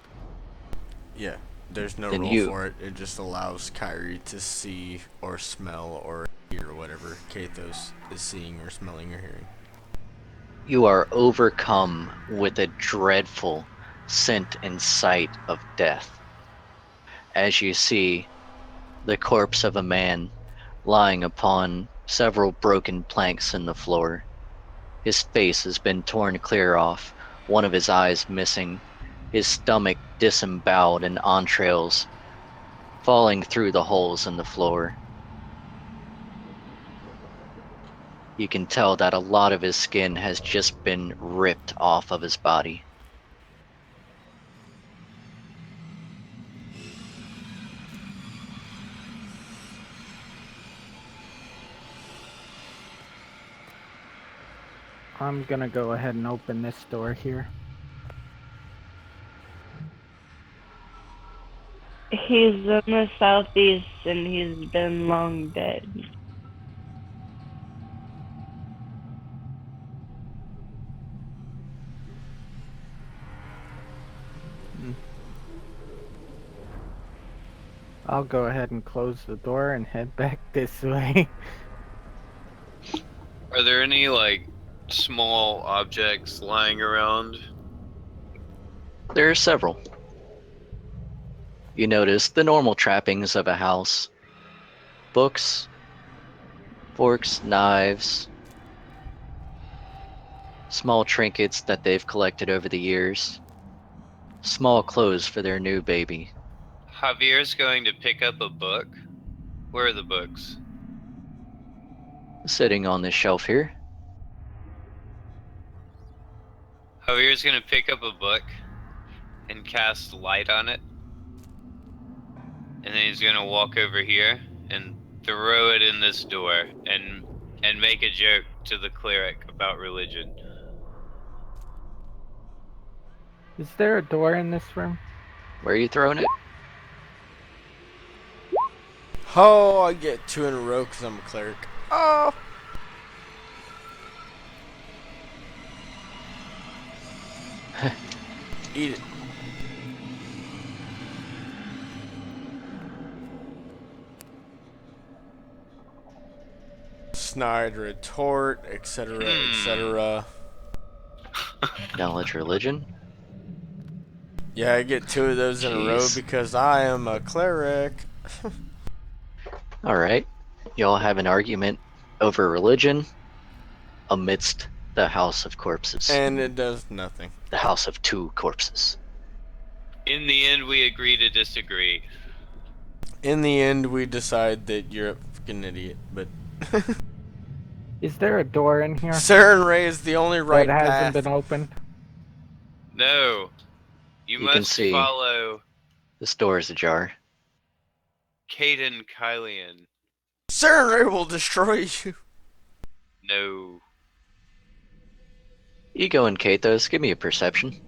Yeah, there's no Then roll you. for it. It just allows Kyrie to see or smell or hear whatever Kathos is seeing or smelling or hearing. You are overcome with a dreadful scent and sight of death as you see the corpse of a man lying upon several broken planks in the floor. His face has been torn clear off, one of his eyes missing, his stomach disemboweled and entrails falling through the holes in the floor. You can tell that a lot of his skin has just been ripped off of his body. I'm gonna go ahead and open this door here. He's in the southeast and he's been long dead. I'll go ahead and close the door and head back this way. Are there any like small objects lying around? There are several. You notice the normal trappings of a house: books, forks, knives, small trinkets that they've collected over the years, small clothes for their new baby. Javier's going to pick up a book. Where are the books? Sitting on this shelf here. Javier's going to pick up a book and cast light on it. And then he's going to walk over here and throw it in this door and make a joke to the cleric about religion. Is there a door in this room? Where are you throwing it? Oh, I get two in a row because I'm a cleric. Oh! Eat it. Snide retort, etc., etc. Knowledge religion. Yeah, I get 2 of those in a row Jeez. because I am a cleric. Alright. Y'all have an argument over religion amidst the House of Corpses. And it does nothing. The House of Two Corpses. In the end, we agree to disagree. In the end, we decide that you're a fucking idiot, but Is there a door in here Saren Ray is the only right that hasn't path. been opened? No. You You can must see. follow This door is ajar. Caden Kylian. Saren Ray will destroy you. No. Ego and Kathos, give me a perception.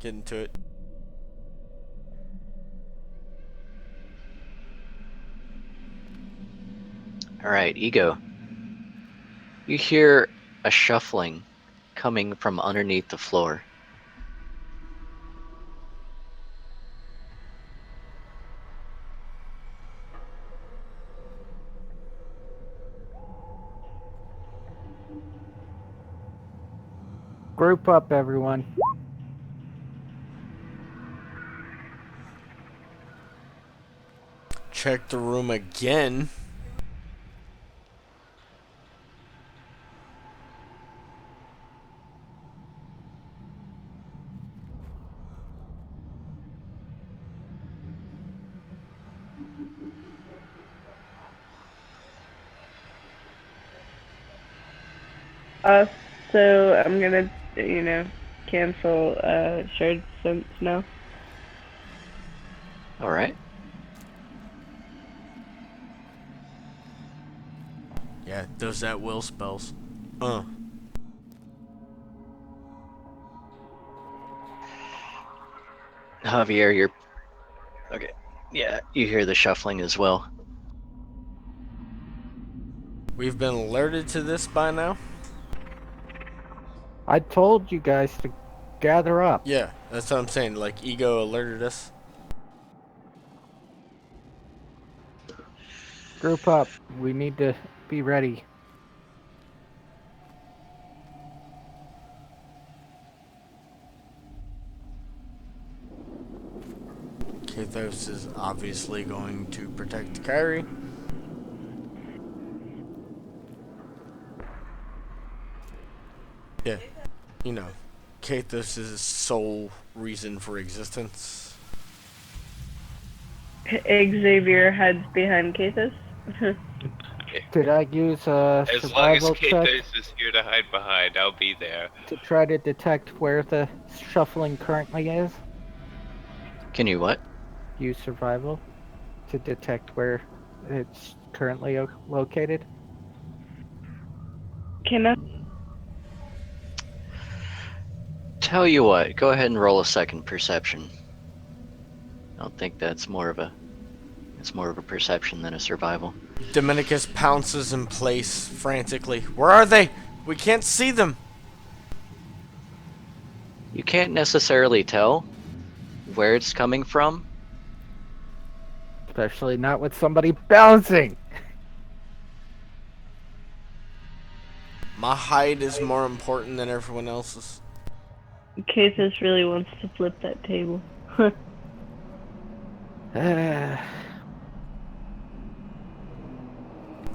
Get into it. Alright, Ego. You hear a shuffling coming from underneath the floor. Group up, everyone. Check the room again. So I'm gonna, cancel shared sense now. Alright. Yeah, those at will spells. Javier, you're... Okay. Yeah, you hear the shuffling as well. We've been alerted to this by now? I told you guys to gather up. Yeah, that's what I'm saying. Like, Ego alerted us. Group up. We need to be ready. Kathos is obviously going to protect Kyrie. Yeah, you know, Kathos' sole reason for existence. Xavier hides behind Kathos. Did I use a As long as survival check Kathos is here to hide behind, I'll be there. to try to detect where the shuffling currently is? Can you what? Use survival to detect where it's currently located? Can I? Tell you what, go ahead and roll a second perception. I don't think that's more of a... It's more of a perception than a survival. Dominicus pounces in place frantically. Where are they? We can't see them. You can't necessarily tell where it's coming from. Especially not with somebody bouncing! My hide is more important than everyone else's. Kathos really wants to flip that table.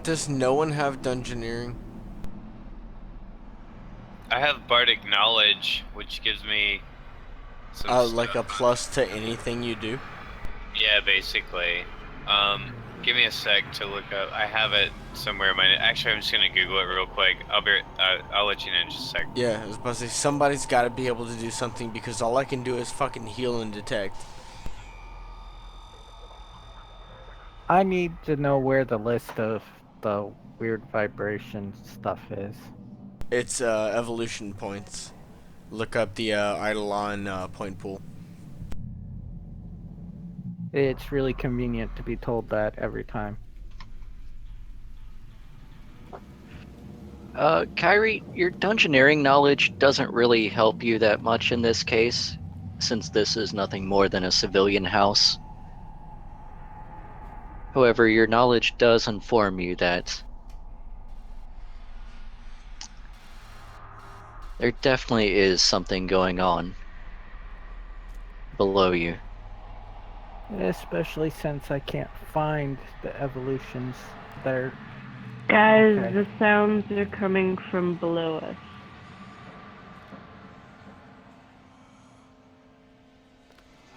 Does no one have dungeoneering? I have Bardic Knowledge, which gives me some Like a stuff. plus to anything you do? Yeah, basically. Give me a sec to look up. I have it somewhere in my... Actually, I'm just gonna Google it real quick. I'll let you know in just a sec. Yeah, I was about to say, somebody's got to be able to do something because all I can do is fucking heal and detect. I need to know where the list of the weird vibration stuff is. It's evolution points. Look up the Eidolon point pool. It's really convenient to be told that every time. Kyrie, your dungeoneering knowledge doesn't really help you that much in this case, since this is nothing more than a civilian house. However, your knowledge does inform you that there definitely is something going on below you. Especially since I can't find the evolutions there. Guys, Okay. the sounds are coming from below us.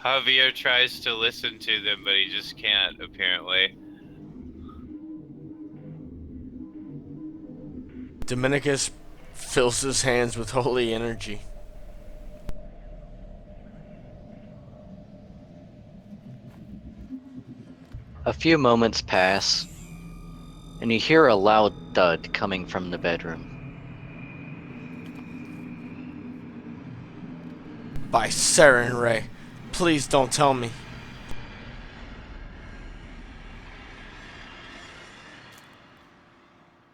Javier tries to listen to them, but he just can't, apparently. Dominicus fills his hands with holy energy. A few moments pass, and you hear a loud thud coming from the bedroom. By Saren Ray, please don't tell me.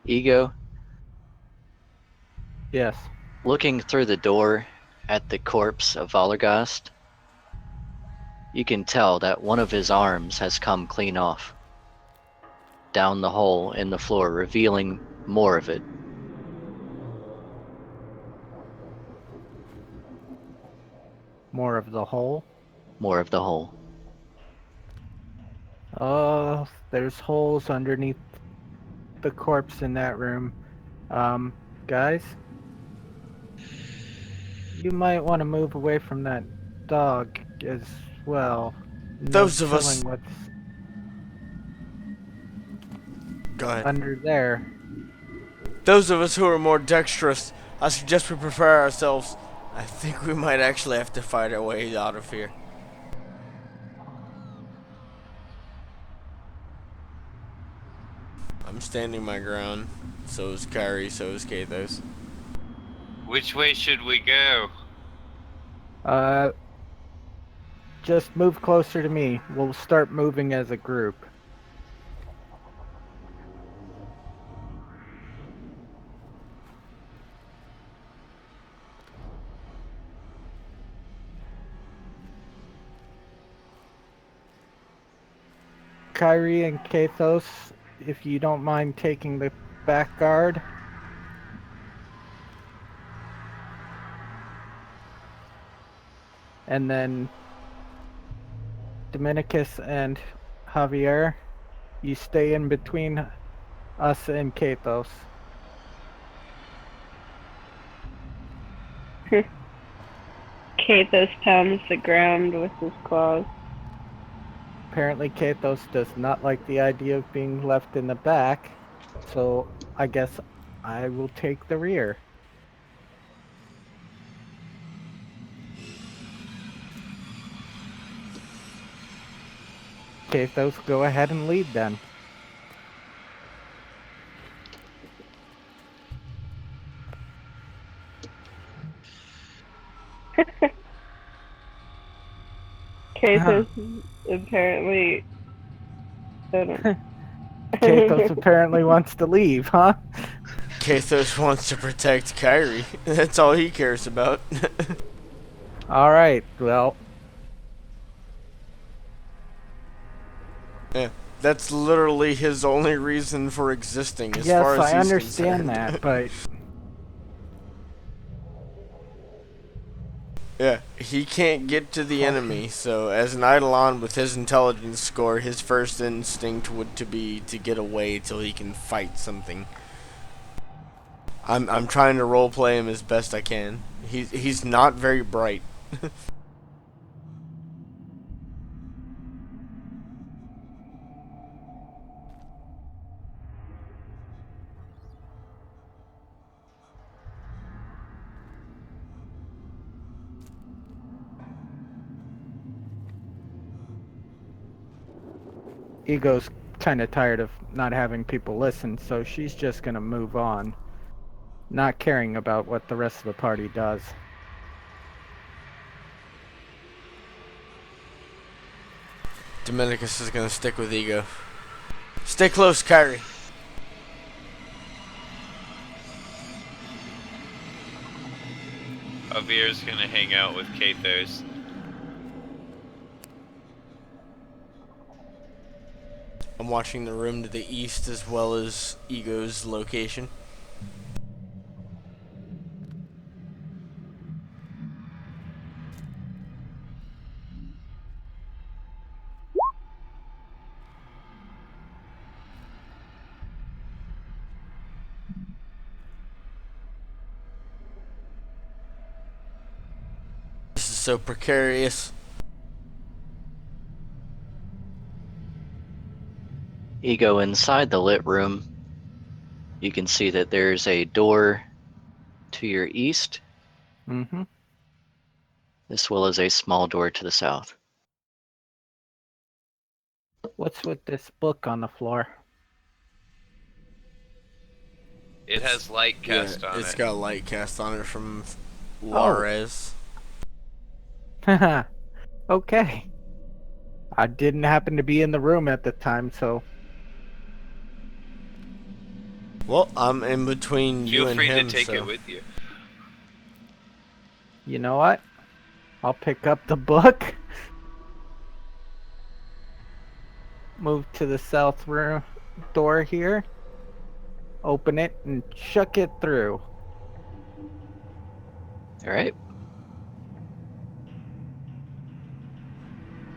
Ego, Yes. looking through the door at the corpse of Valargast, you can tell that one of his arms has come clean off, down the hole in the floor, revealing more of it. More of the hole. More of the hole. Oh, there's holes underneath the corpse in that room. Guys? You might want to move away from that dog as well. Those No of us- telling what's Go ahead. under there. Those of us who are more dexterous, I suggest we prepare ourselves. I think we might actually have to fight our way out of here. I'm standing my ground. So is Kyrie, so is Kathos. Which way should we go? Just move closer to me. We'll start moving as a group. Kyrie and Kathos, if you don't mind taking the back guard. And then Dominicus and Javier, you stay in between us and Kathos. Kathos pounds the ground with his claws. Apparently Kathos does not like the idea of being left in the back, so I guess I will take the rear. Kathos, go ahead and lead then. Kathos apparently. Kathos apparently wants to leave, huh? Kathos wants to protect Kyrie. That's all he cares about. Alright, well, Yeah, that's literally his only reason for existing, as yes, far as I he's understand concerned. that, but Yeah, he can't get to the enemy, so as an Eidolon with his intelligence score, his first instinct would be to get away till he can fight something. I'm trying to roleplay him as best I can. He's not very bright. Ego's kind of tired of not having people listen, so she's just gonna move on, not caring about what the rest of the party does. Dominicus is gonna stick with Ego. Stay close, Kyrie. Javier's gonna hang out with Kathos. I'm watching the room to the east as well as Ego's location. This is so precarious. Ego, inside the lit room, you can see that there's a door to your east, Mm-hmm. as well as a small door to the south. What's with this book on the floor? It has light cast on it's it. got light cast on it from Oh. Juarez. Haha. Okay. I didn't happen to be in the room at the time, so Well, I'm in between you Feel and free him, to take so it with you. you know what? I'll pick up the book. Move to the south room door here. Open it and chuck it through. All right.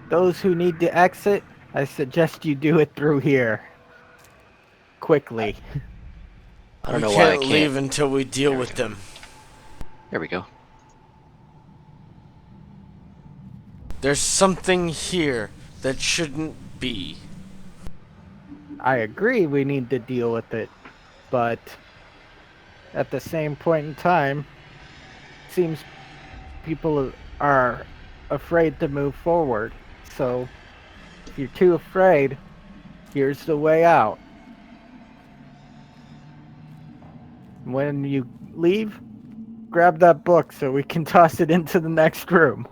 Those who need to exit, I suggest you do it through here. Quickly. I don't we know why I can't can't. leave until we deal There we with go. them. There we go. There's something here that shouldn't be. I agree we need to deal with it, but at the same point in time, seems people are afraid to move forward. So if you're too afraid, here's the way out. When you leave, grab that book so we can toss it into the next room.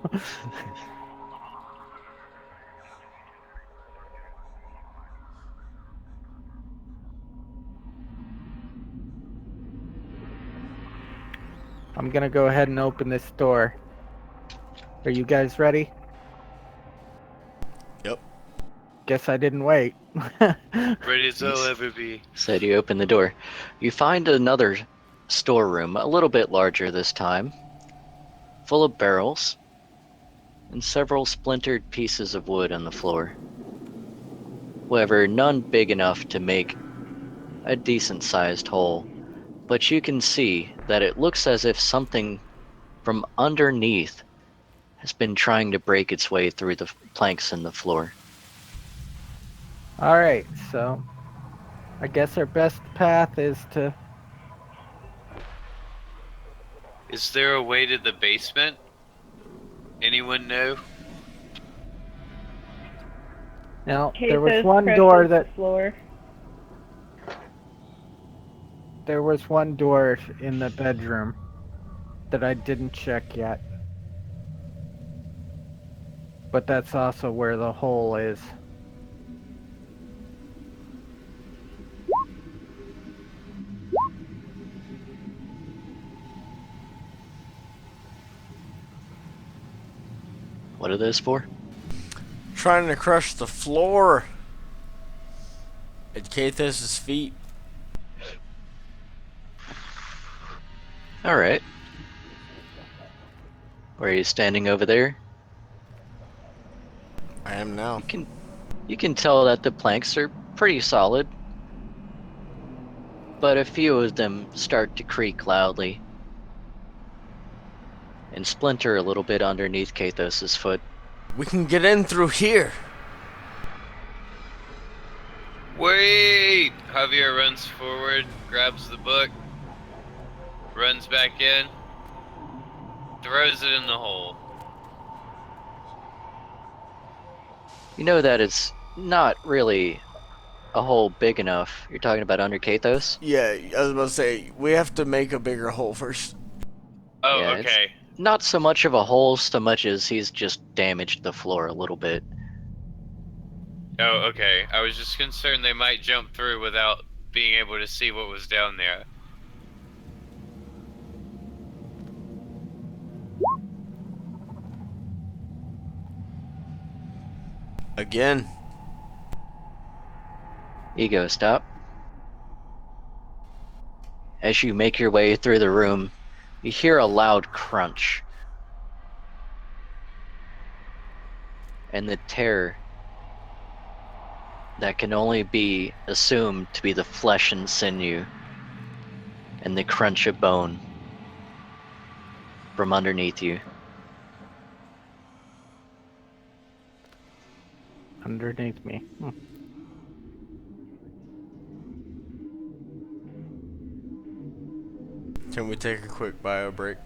I'm gonna go ahead and open this door. Are you guys ready? Yep. Guess I didn't wait. Ready as I'll Yes. ever be. Said you open the door. You find another storeroom, a little bit larger this time, full of barrels and several splintered pieces of wood on the floor. However, none big enough to make a decent-sized hole, but you can see that it looks as if something from underneath has been trying to break its way through the planks in the floor. Alright, so I guess our best path is to... Is there a way to the basement? Anyone know? Now, there was Kathos one presses door the that... floor. There was one door in the bedroom that I didn't check yet. But that's also where the hole is. What are those for? Trying to crush the floor at Kathos' feet. All right. Where are you standing over there? I am now. You can tell that the planks are pretty solid, but a few of them start to creak loudly and splinter a little bit underneath Kathos' foot. We can get in through here. Wait! Javier runs forward, grabs the book, runs back in, throws it in the hole. You know that it's not really a hole big enough. You're talking about under Kathos? Yeah, I was about to say, we have to make a bigger hole first. Oh, Yeah, it's okay. not so much of a hole so much as he's just damaged the floor a little bit. Oh, okay. I was just concerned they might jump through without being able to see what was down there. Again. Ego, stop. As you make your way through the room, you hear a loud crunch. And the terror that can only be assumed to be the flesh and sinew and the crunch of bone from underneath you. Underneath me. Can we take a quick bio break?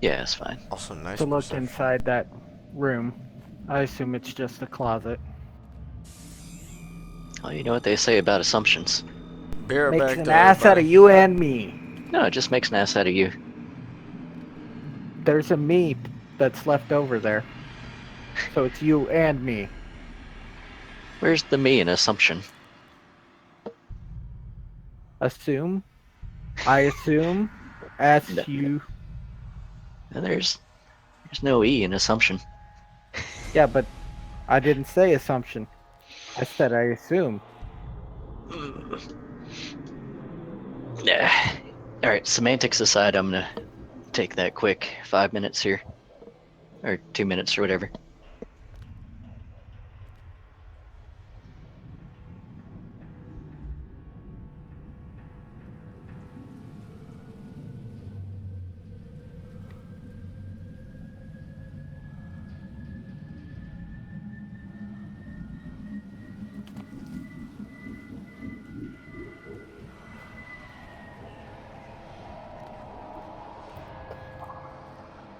Yeah, it's fine. Also, nice To look perception. inside that room, I assume it's just a closet. Well, you know what they say about assumptions. Be right Makes back, an though, ass out of everybody. you and me. No, it just makes an ass out of you. There's a me that's left over there. So it's you and me. Where's the me in assumption? Assume. I assume. Ask No, you. there's no E in assumption. Yeah, but I didn't say assumption. I said I assume. Yeah. Alright, semantics aside, I'm gonna take that quick 5 minutes here. Or 2 minutes or whatever.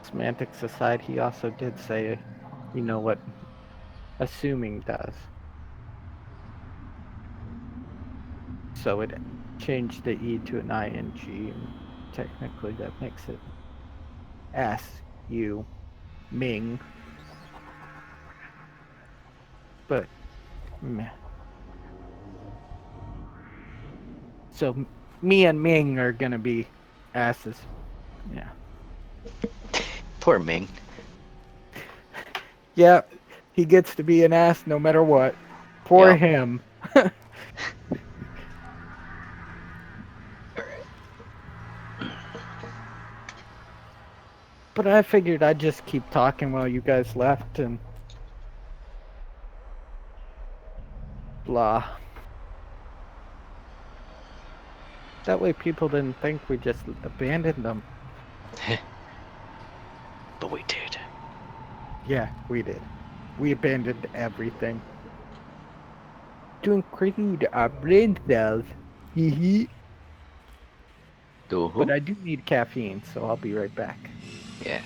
Semantics aside, he also did say, you know what assuming does. So it changed the E to an ing, and technically that makes it ask you Ming. But meh. So me and Ming are gonna be asses. Yeah. Poor Ming. Yeah, he gets to be an ass no matter what. Poor Yep. him. But I figured I'd just keep talking while you guys left and blah. That way people didn't think we just abandoned them. But we did. Yeah, we did. We abandoned everything. To include our brain cells. Hee hee. But I do need caffeine, so I'll be right back. Yeah.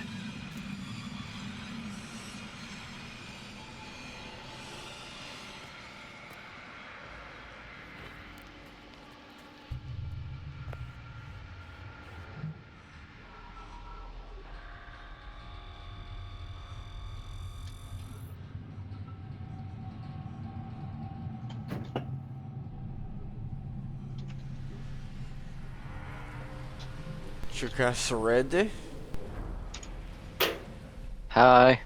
You guys ready? Hi.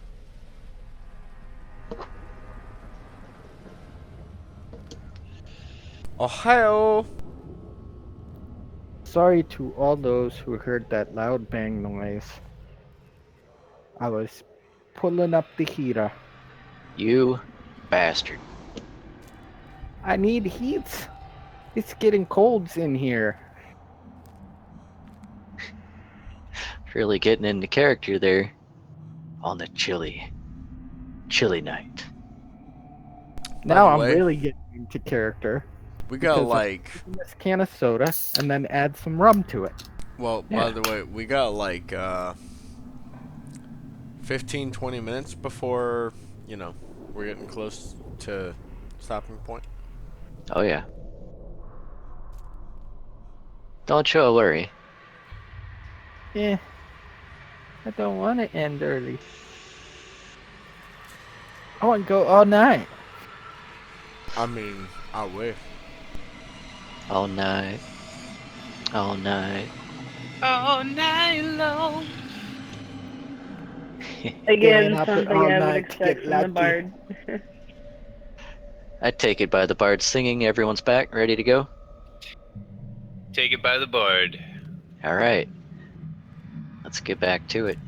Ohio! Sorry to all those who heard that loud bang noise. I was pulling up the heater. You bastard. I need heat. It's getting cold in here. Really getting into character there. On the chilly night. By Now the I'm way, really getting into character. we got Because I'm like... taking this can of soda and then add some rum to it. Well, by Yeah. the way, we got like 15, 20 minutes before, you know, we're getting close to stopping point. Oh yeah. Don't you worry. I don't want to end early. I want to go all night. I mean, I wish. All night. All night. All night long. Staying Again, up something all I would night to expect get from the lucky. bard. I take it by the bard singing. Everyone's back, ready to go? Take it by the bard. All right. Let's get back to it.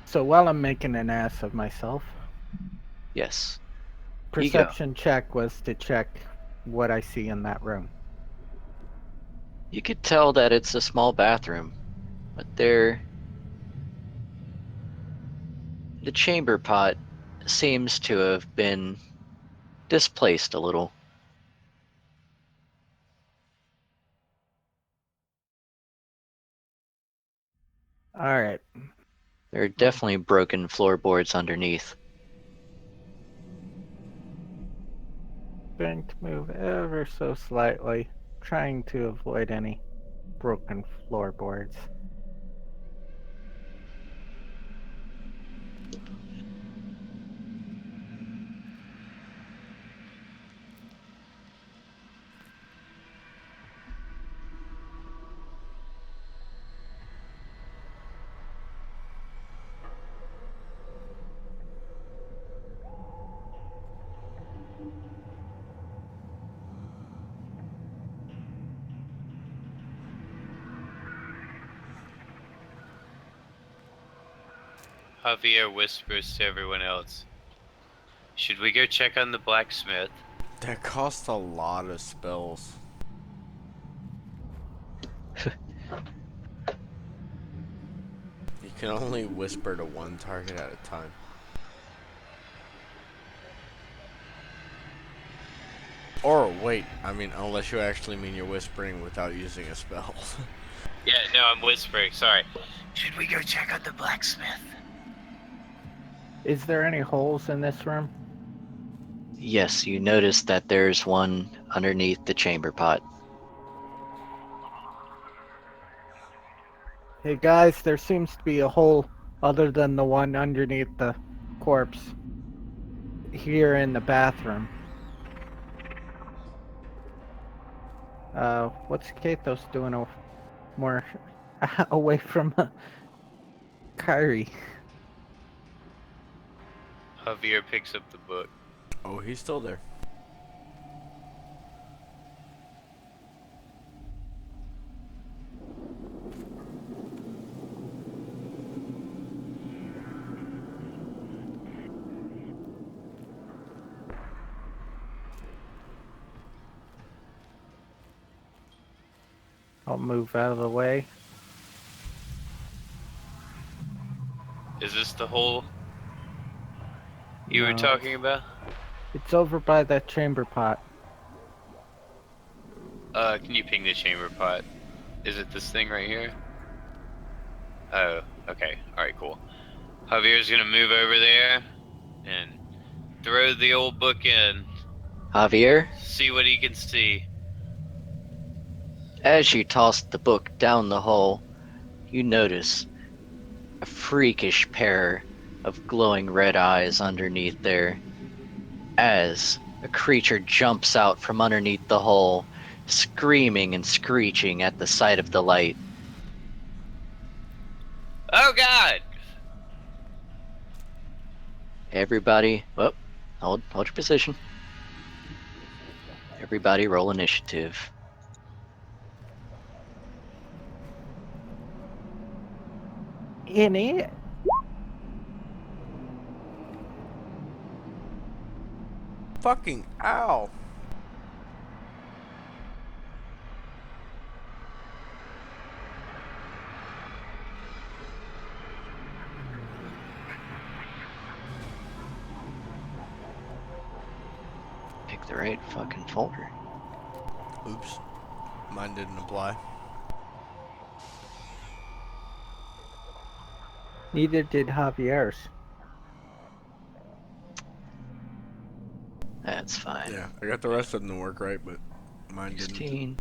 So while I'm making an ass of myself, Yes. You go. perception check was to check what I see in that room. You could tell that it's a small bathroom, but the chamber pot seems to have been displaced a little. All right. There are definitely broken floorboards underneath. Going to move ever so slightly, trying to avoid any broken floorboards. Javier whispers to everyone else. Should we go check on the blacksmith? That costs a lot of spells. You can only whisper to one target at a time. Or wait, I mean, unless you actually mean you're whispering without using a spell. Yeah, no, I'm whispering. Sorry. Should we go check on the blacksmith? Is there any holes in this room? Yes, you notice that there's one underneath the chamber pot. Hey guys, there seems to be a hole other than the one underneath the corpse here in the bathroom. What's Kathos doing more away from Kyrie? Javier picks up the book. Oh, he's still there. I'll move out of the way. Is this the hole you were No, talking about? It's over by that chamber pot. Can you ping the chamber pot? Is it this thing right here? Oh, okay. Alright, cool. Javier's gonna move over there and throw the old book in. Javier, See what he can see. as you toss the book down the hole, you notice a freakish pair of glowing red eyes underneath there as a creature jumps out from underneath the hole, screaming and screeching at the sight of the light. Oh god! Everybody, well, hold your position. Everybody roll initiative. In it. Fucking ow. Pick the right fucking folder. Oops. Mine didn't apply. Neither did Javier's. That's fine. Yeah, I got the rest of them to work right, but mine didn't. 16.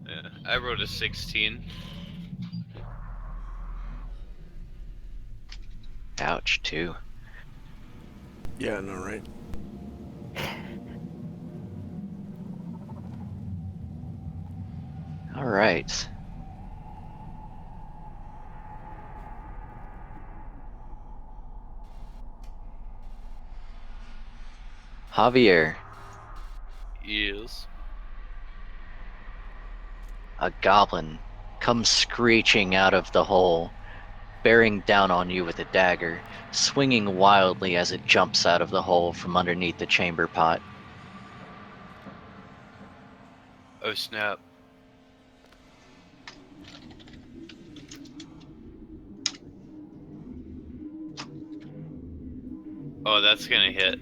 Yeah, I rolled a 16. Ouch, 2. Yeah, no, right? right. Javier, Yes. a goblin comes screeching out of the hole, bearing down on you with a dagger, swinging wildly as it jumps out of the hole from underneath the chamber pot. Oh snap. Oh, that's gonna hit.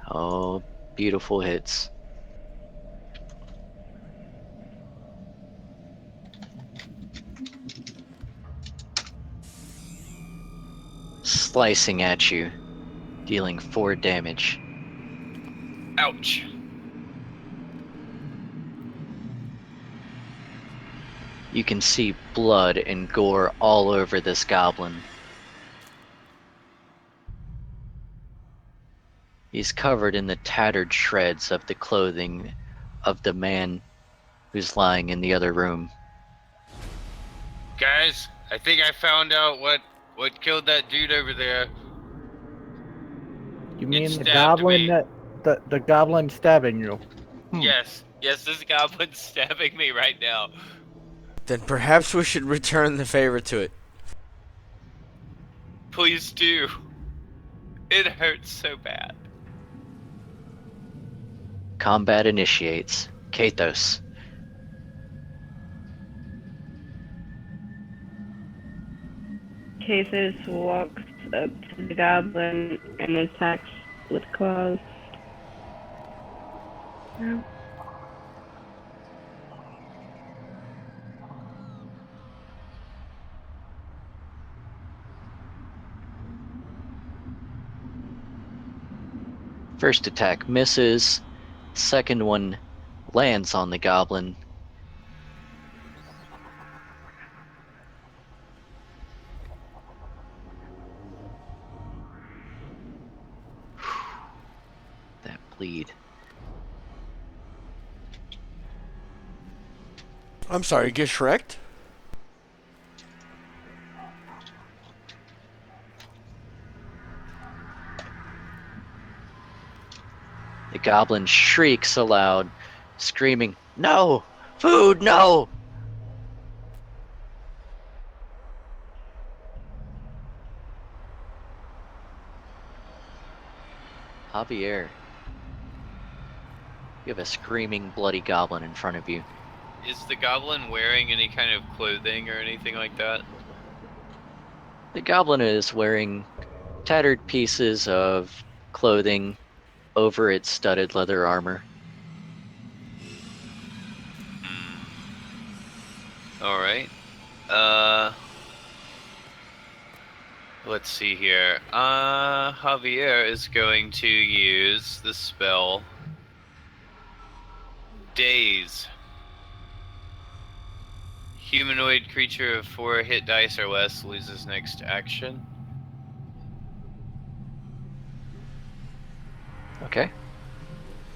Oh, beautiful hits. Slicing at you, dealing 4 damage. Ouch. You can see blood and gore all over this goblin. He's covered in the tattered shreds of the clothing of the man who's lying in the other room. Guys, I think I found out what killed that dude over there. You mean the stabbed goblin me. that the goblin stabbing you? Yes, this goblin's stabbing me right now. Then perhaps we should return the favor to it. Please do. It hurts so bad. Combat initiates. Kathos. Cathos walks up to the goblin and attacks with claws. First attack misses. Second one lands on the goblin. That bleed. I'm sorry, get Shrek'd? The goblin shrieks aloud, screaming, "No! Food, no!" Javier, you have a screaming, bloody goblin in front of you. Is the goblin wearing any kind of clothing or anything like that? The goblin is wearing tattered pieces of clothing over its studded leather armor. Alright. Let's see here. Javier is going to use the spell Daze. Humanoid creature of 4 hit dice or less loses next action. Okay.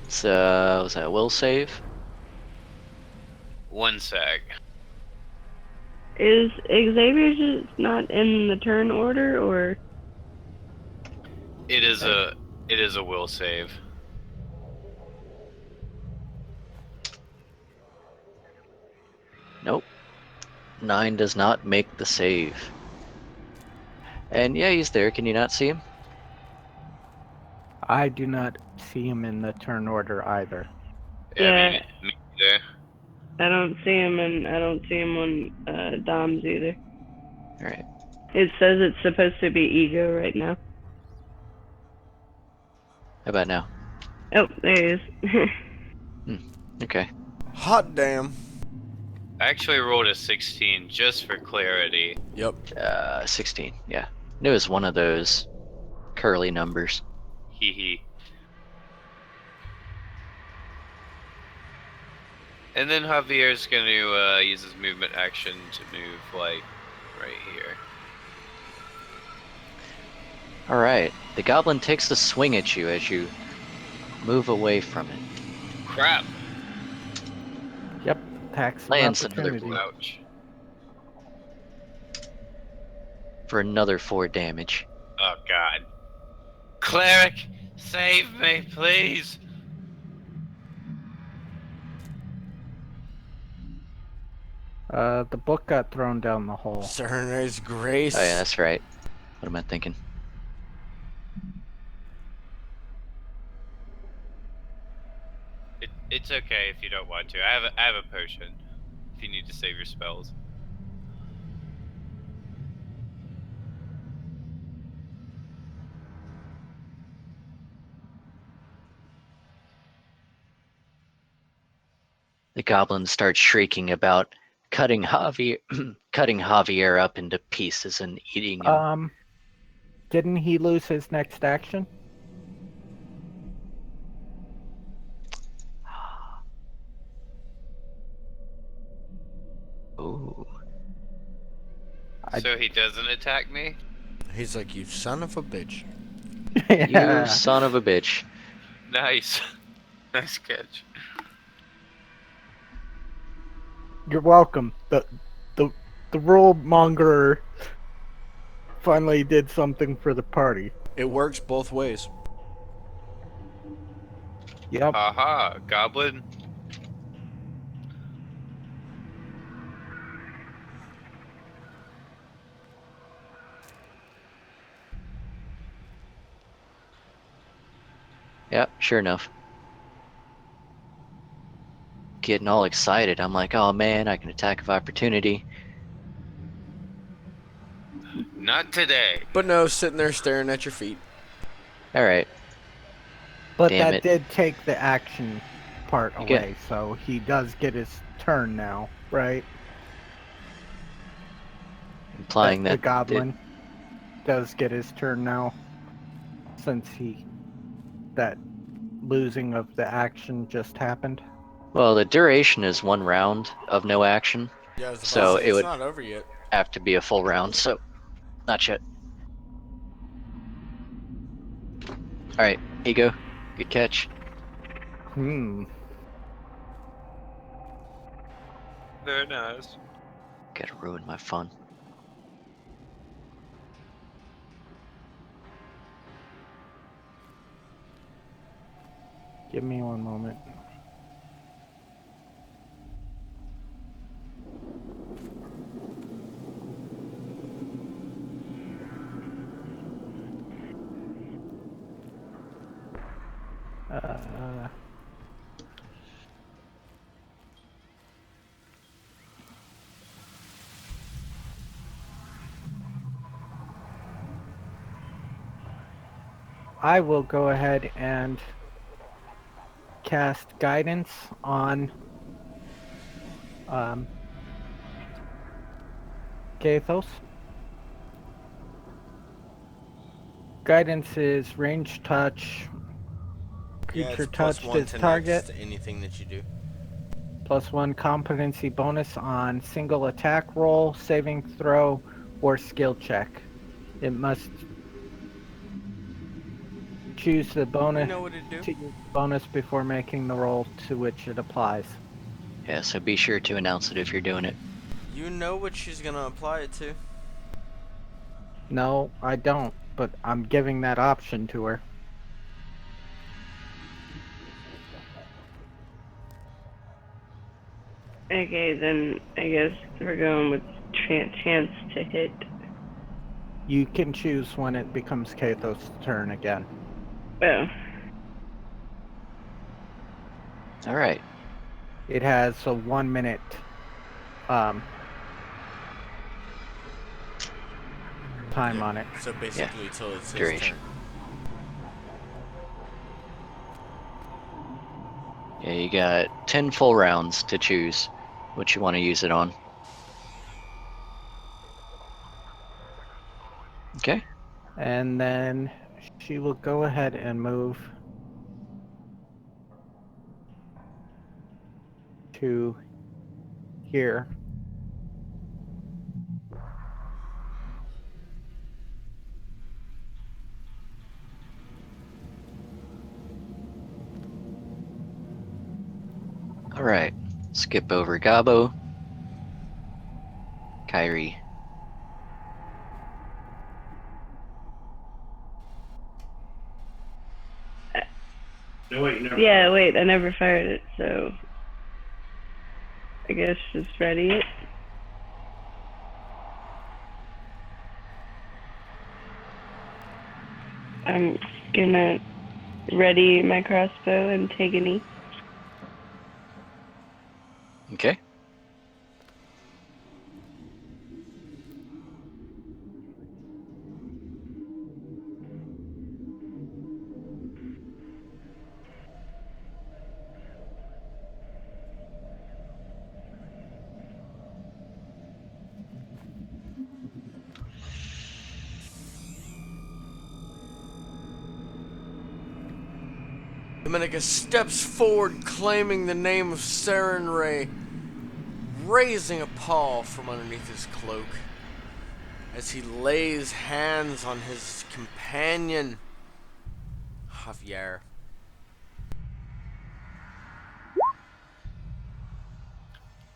So, was that a will save? 1 sec. Is Xavier just not in the turn order, or? It is a will save. Nope. 9 does not make the save. And yeah, he's there. Can you not see him? I do not see him in the turn order either. Yeah. Me either. I don't see him, and I don't see him on Dom's either. Alright. It says it's supposed to be ego right now. How about now? Oh, there he is. Okay. Hot damn. I actually rolled a 16 just for clarity. Yep. 16. Yeah. It was one of those curly numbers. Hee hee. And then Javier's going to use his movement action to move, like, right here. Alright. The goblin takes a swing at you as you move away from it. Crap! Yep. Tax of Lands another opportunity. blow. Ouch. For another 4 damage. Oh god. Cleric, save me, please. The book got thrown down the hole. Cerner's Grace. Oh yeah, that's right. What am I thinking? It's okay if you don't want to. I have a potion. If you need to save your spells. The goblin starts shrieking about cutting Javier up into pieces and eating him. Didn't he lose his next action? Ooh. So he doesn't attack me? He's like, you son of a bitch. You son of a bitch. Nice. Nice catch. You're welcome. The rule monger finally did something for the party. It works both ways. Yep. Haha, goblin. Yep, sure enough. Getting all excited. I'm like, oh man, I can attack of opportunity. Not today. But no, sitting there staring at your feet. Alright. But Damn that it. did take the action part You get- away, so he does get his turn now, right? Implying The that goblin does get his turn now, since that losing of the action just happened. well, the duration is 1 round of no action. Yeah, I was about So to say, it it's would not over yet. have to be a full round, so not yet. Alright, here you go. Good catch. Very nice. Gotta ruin my fun. Give me one moment. I will go ahead and cast guidance on Gathos. Guidance is range touch. Yeah, Creature it's plus touched 1 is to target. next anything that you do. +1 competency bonus on single attack roll, saving throw, or skill check. It must choose the You bonus know what it do? to use bonus before making the roll to which it applies. Yeah, so be sure to announce it if you're doing it. You know what she's gonna apply it to. No, I don't, but I'm giving that option to her. Okay, then I guess we're going with chance to hit. You can choose when it becomes Kathos' turn again. Oh, Alright. It has a 1 minute time Yeah. on it. So basically, till it's his Duration. turn. Yeah, you got 10 full rounds to choose what you want to use it on. Okay. And then she will go ahead and move to here. Alright. Skip over Gabo. Kyrie. No, wait, you never. Yeah, wait, I never fired it, so I guess just ready it. I'm gonna ready my crossbow and take a knee. Okay. Dominicus steps forward, claiming the name of Saren Ray, raising a paw from underneath his cloak as he lays hands on his companion, Javier.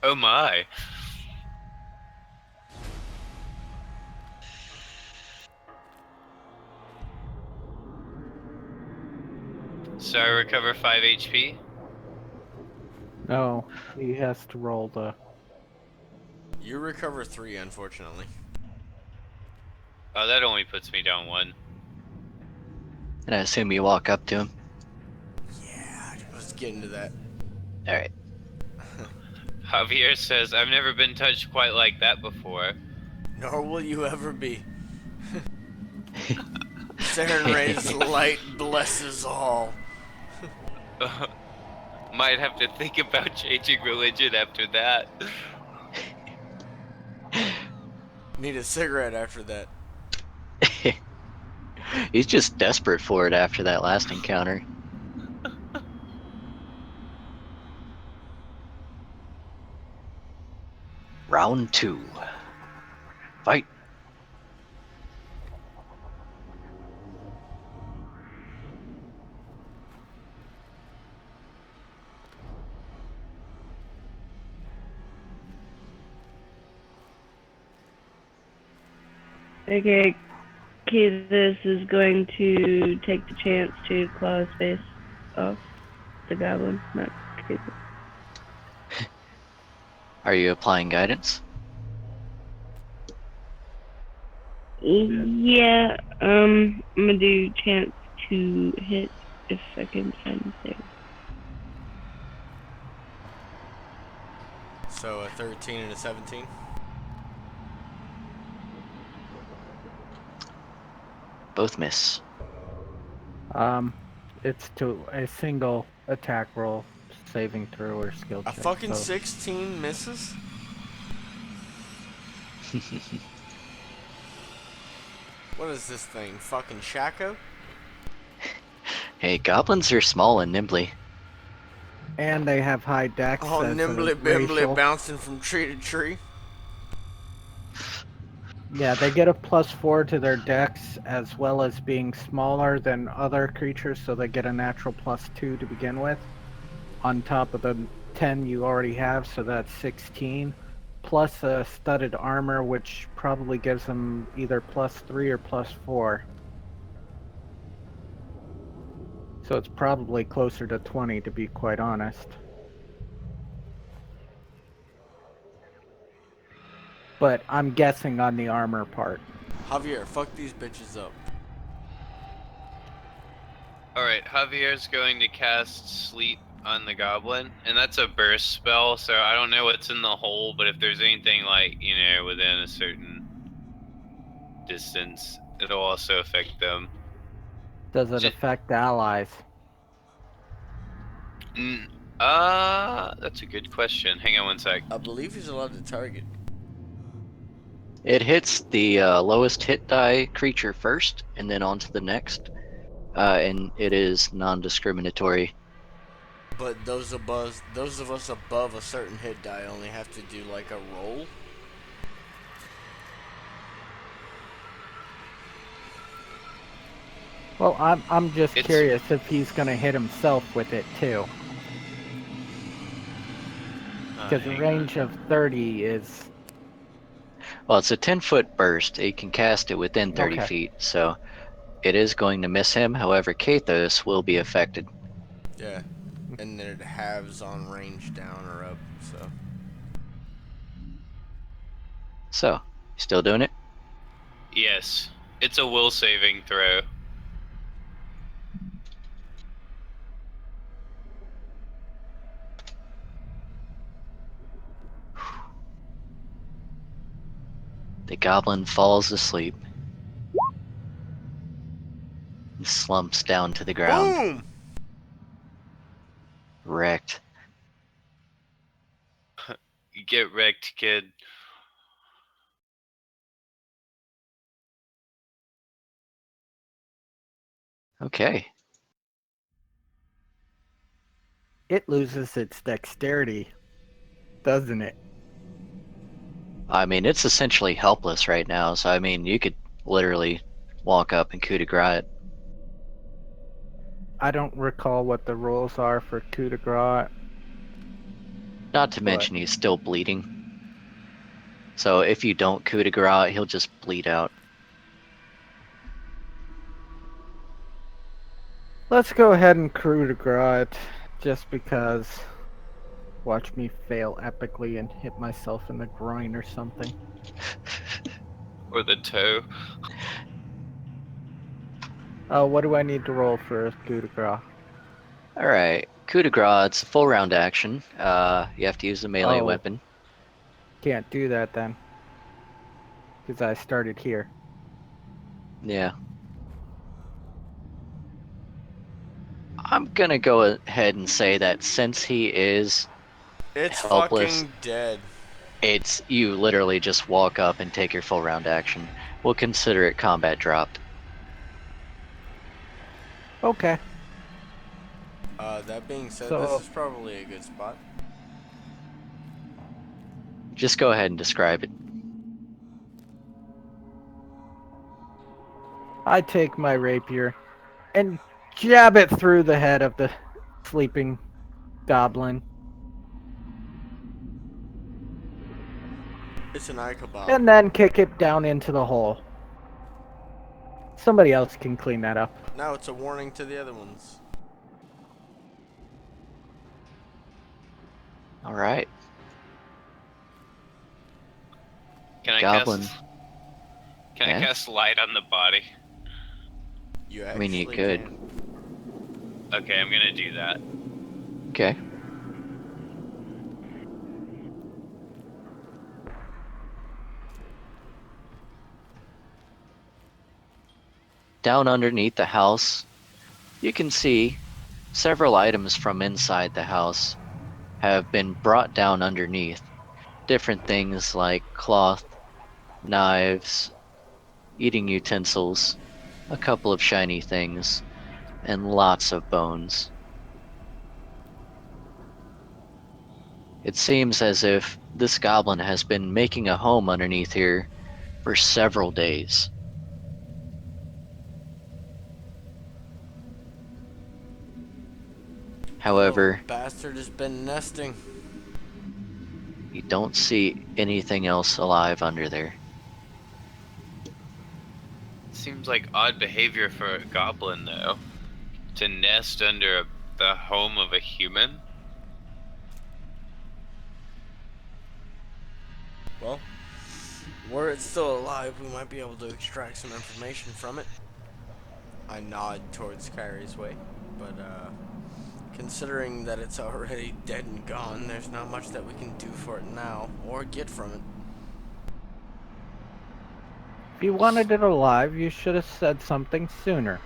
Oh my. So I recover 5 HP. No, he has to roll the. You recover 3, unfortunately. Oh, that only puts me down 1. And I assume you walk up to him. Yeah, let's get into that. Alright. Javier says, I've never been touched quite like that before. Nor will you ever be. Saren Ray's light blesses all. Might have to think about changing religion after that. Need a cigarette after that. He's just desperate for it after that last encounter. Round 2. Fight. Okay, Keithus is going to take the chance to claw his face off the goblin, not Keithus. Are you applying guidance? Yeah, I'm gonna do chance to hit if I can find the save. So a 13 and a 17. Both miss. It's to a single attack roll, saving throw or skill A check. fucking so 16 misses? What is this thing? Fucking Shaco? Hey, goblins are small and nimbly. And they have high dex. All as a nimbly bimbly racial. bouncing from tree to tree. Yeah, they get a +4 to their dex as well as being smaller than other creatures, so they get a natural +2 to begin with. On top of the 10 you already have, so that's 16. Plus a studded armor, which probably gives them either +3 or +4. So it's probably closer to 20, to be quite honest. But I'm guessing on the armor part. Javier, fuck these bitches up. Alright, Javier's going to cast Sleep on the goblin, and that's a burst spell, so I don't know what's in the hole, but if there's anything like, you know, within a certain distance, it'll also affect them. Does it affect allies? That's a good question. Hang on one sec. I believe he's allowed to target. It hits the lowest hit die creature first, and then on to the next. And it is non-discriminatory. But those of us above a certain hit die only have to do like a roll. Well, I'm just curious if he's gonna hit himself with it too. Because a hang range on. of 30 is Well, it's a 10-foot burst. He can cast it within 30 okay. feet, so it is going to miss him. However, Kathos will be affected. Yeah. And then it halves on range down or up, so. So, still doing it? Yes, it's a will saving throw. The goblin falls asleep and slumps down to the ground, Boom! wrecked. You get wrecked, kid. Okay. It loses its dexterity, doesn't it? I mean, it's essentially helpless right now, so I mean, you could literally walk up and coup de grace it. I don't recall what the rules are for coup de grace. Not to mention he's still bleeding. So if you don't coup de grace, he'll just bleed out. Let's go ahead and coup de grace it, just because. Watch me fail epically and hit myself in the groin or something. Or the toe. What do I need to roll for a coup de grace? Alright, coup de grace, it's a full round action. You have to use a melee Oh, weapon. can't do that then. Because I started here. Yeah. I'm gonna go ahead and say that since he is It's helpless, fucking dead. it's you literally just walk up and take your full round action. We'll consider it combat dropped. Okay. That being said, this So is probably a good spot. Just go ahead and describe it. I take my rapier and jab it through the head of the sleeping goblin. It's an Ichabod. And then kick it down into the hole. Somebody else can clean that up. Now it's a warning to the other ones. Alright. Can I Goblin. cast? Can I Yeah? cast light on the body? You I mean, you actually could. can. Okay, I'm gonna do that. Okay. Down underneath the house, you can see several items from inside the house have been brought down underneath. Different things like cloth, knives, eating utensils, a couple of shiny things, and lots of bones. It seems as if this goblin has been making a home underneath here for several days. However, Little bastard has been nesting. you don't see anything else alive under there. Seems like odd behavior for a goblin, though. To nest under the home of a human. Well, were it still alive, we might be able to extract some information from it. I nod towards Kyrie's way, but considering that it's already dead and gone, there's not much that we can do for it now, or get from it. If you wanted it alive, you should have said something sooner.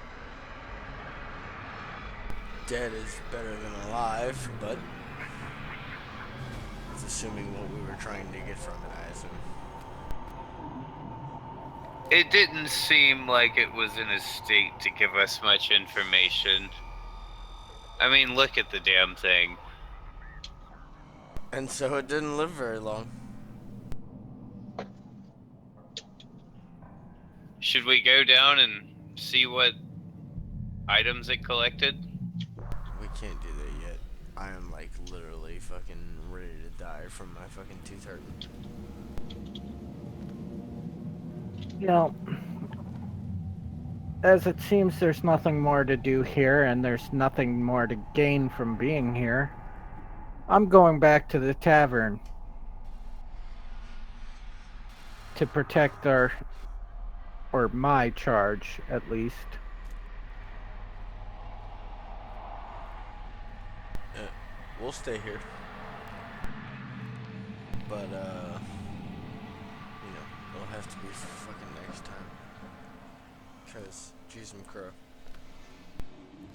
Dead is better than alive, but it's assuming what we were trying to get from it, I assume. It didn't seem like it was in a state to give us much information. I mean, look at the damn thing. And so it didn't live very long. Should we go down and see what items it collected? We can't do that yet. I am like literally fucking ready to die from my fucking tooth hurting. You know, as it seems there's nothing more to do here and there's nothing more to gain from being here, I'm going back to the tavern to protect or my charge, at least. We'll stay here. But, you know, it'll have to be for fucking next time. Because, jeez, I'm crow.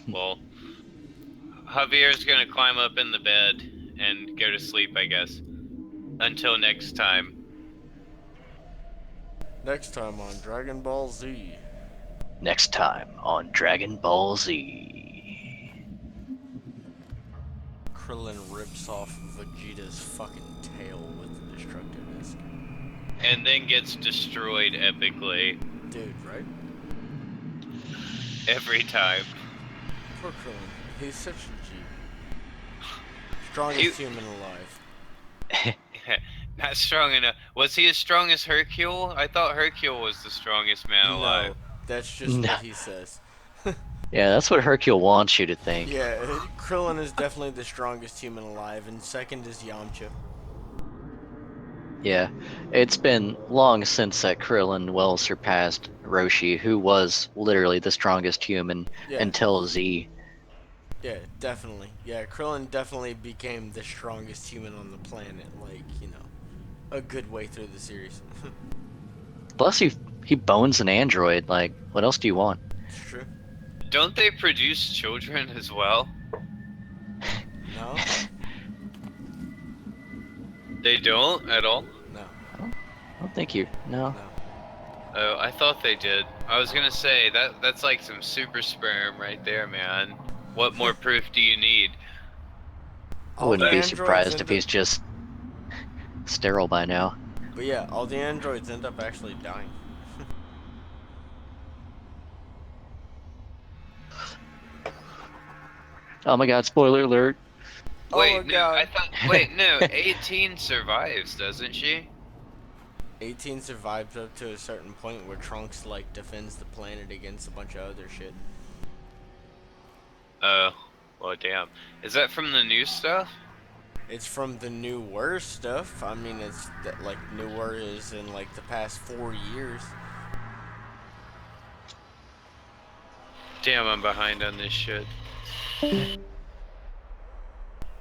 Well, Javier's gonna climb up in the bed and go to sleep, I guess. Until next time. Next time on Dragon Ball Z. Next time on Dragon Ball Z. Krillin rips off Vegeta's fucking tail with the destructive disc. And then gets destroyed epically. Dude, right? Every time. Poor Krillin. He's such a G. Strongest human alive. Not strong enough. Was he as strong as Hercule? I thought Hercule was the strongest man alive. No, that's just No. what he says. Yeah, that's what Hercule wants you to think. Yeah, Krillin is definitely the strongest human alive, and second is Yamcha. Yeah, it's been long since that Krillin well surpassed Roshi, who was literally the strongest human Yeah. until Z. Yeah, definitely. Yeah, Krillin definitely became the strongest human on the planet, like, you know, a good way through the series. Plus, he bones an android. Like, what else do you want? It's true. Don't they produce children as well? No? They don't at all? No. I don't think you. No. No. Oh, I thought they did. I was gonna say that's like some super sperm right there, man. What more proof do you need? I All wouldn't the be androids surprised if end he's just sterile by now. But yeah, all the androids end up actually dying. Oh my god, spoiler alert. Oh Wait, my no, God. I thought. Wait, no. 18 survives, doesn't she? 18 survives up to a certain point where Trunks, like, defends the planet against a bunch of other shit. Oh, well, damn. Is that from the new stuff? It's from the newer stuff. I mean, it's like newer is in like the past 4 years. Damn, I'm behind on this shit.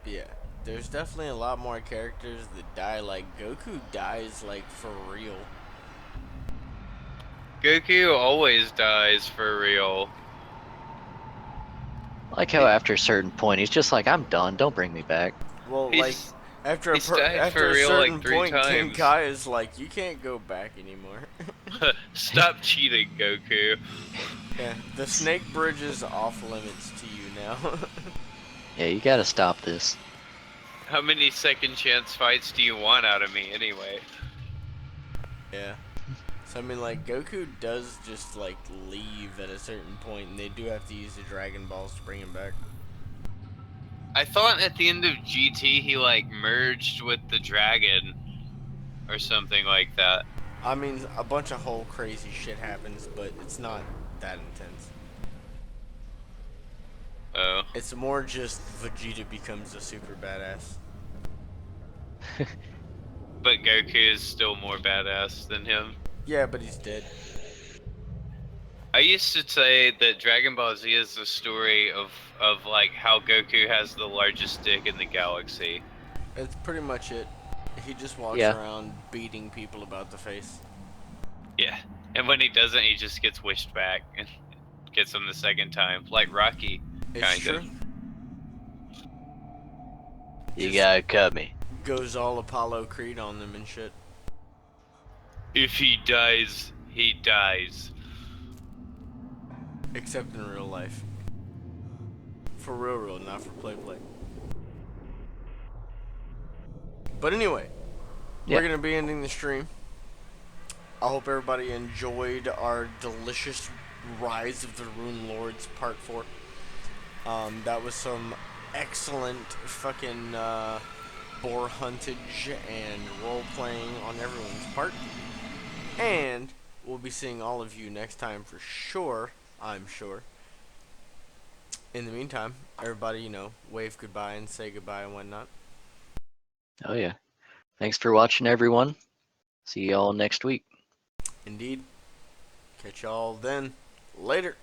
Yeah, there's definitely a lot more characters that die. Like Goku dies like for real. Goku always dies for real. I like how after a certain point, he's just like, I'm done, don't bring me back. Well, He's- like after he's died after for a real, certain like, 3 point, King times. Kai is like, you can't go back anymore. Stop cheating, Goku. Yeah, the snake bridge is off limits to you now. Yeah, you gotta stop this. How many second chance fights do you want out of me anyway? Yeah. So I mean, like Goku does just like leave at a certain point, and they do have to use the Dragon Balls to bring him back. I thought at the end of GT he like merged with the dragon or something like that. I mean, a bunch of whole crazy shit happens, but it's not that intense. Oh. It's more just Vegeta becomes a super badass. But Goku is still more badass than him. Yeah, but he's dead. I used to say that Dragon Ball Z is the story of like how Goku has the largest dick in the galaxy. That's pretty much it. He just walks Yeah. around beating people about the face. Yeah. And when he doesn't, he just gets wished back and gets him the second time. Like Rocky. It's Kinda. true. You Just gotta cut me. goes all Apollo Creed on them and shit. If he dies, he dies. Except in real life. For real, not for play. But anyway, Yeah. we're gonna be ending the stream. I hope everybody enjoyed our delicious Rise of the Runelords Part 4. That was some excellent fucking boar huntage and role playing on everyone's part. And we'll be seeing all of you next time for sure, I'm sure. In the meantime, everybody, wave goodbye and say goodbye and whatnot. Oh yeah. Thanks for watching, everyone. See y'all next week. Indeed. Catch y'all then. Later.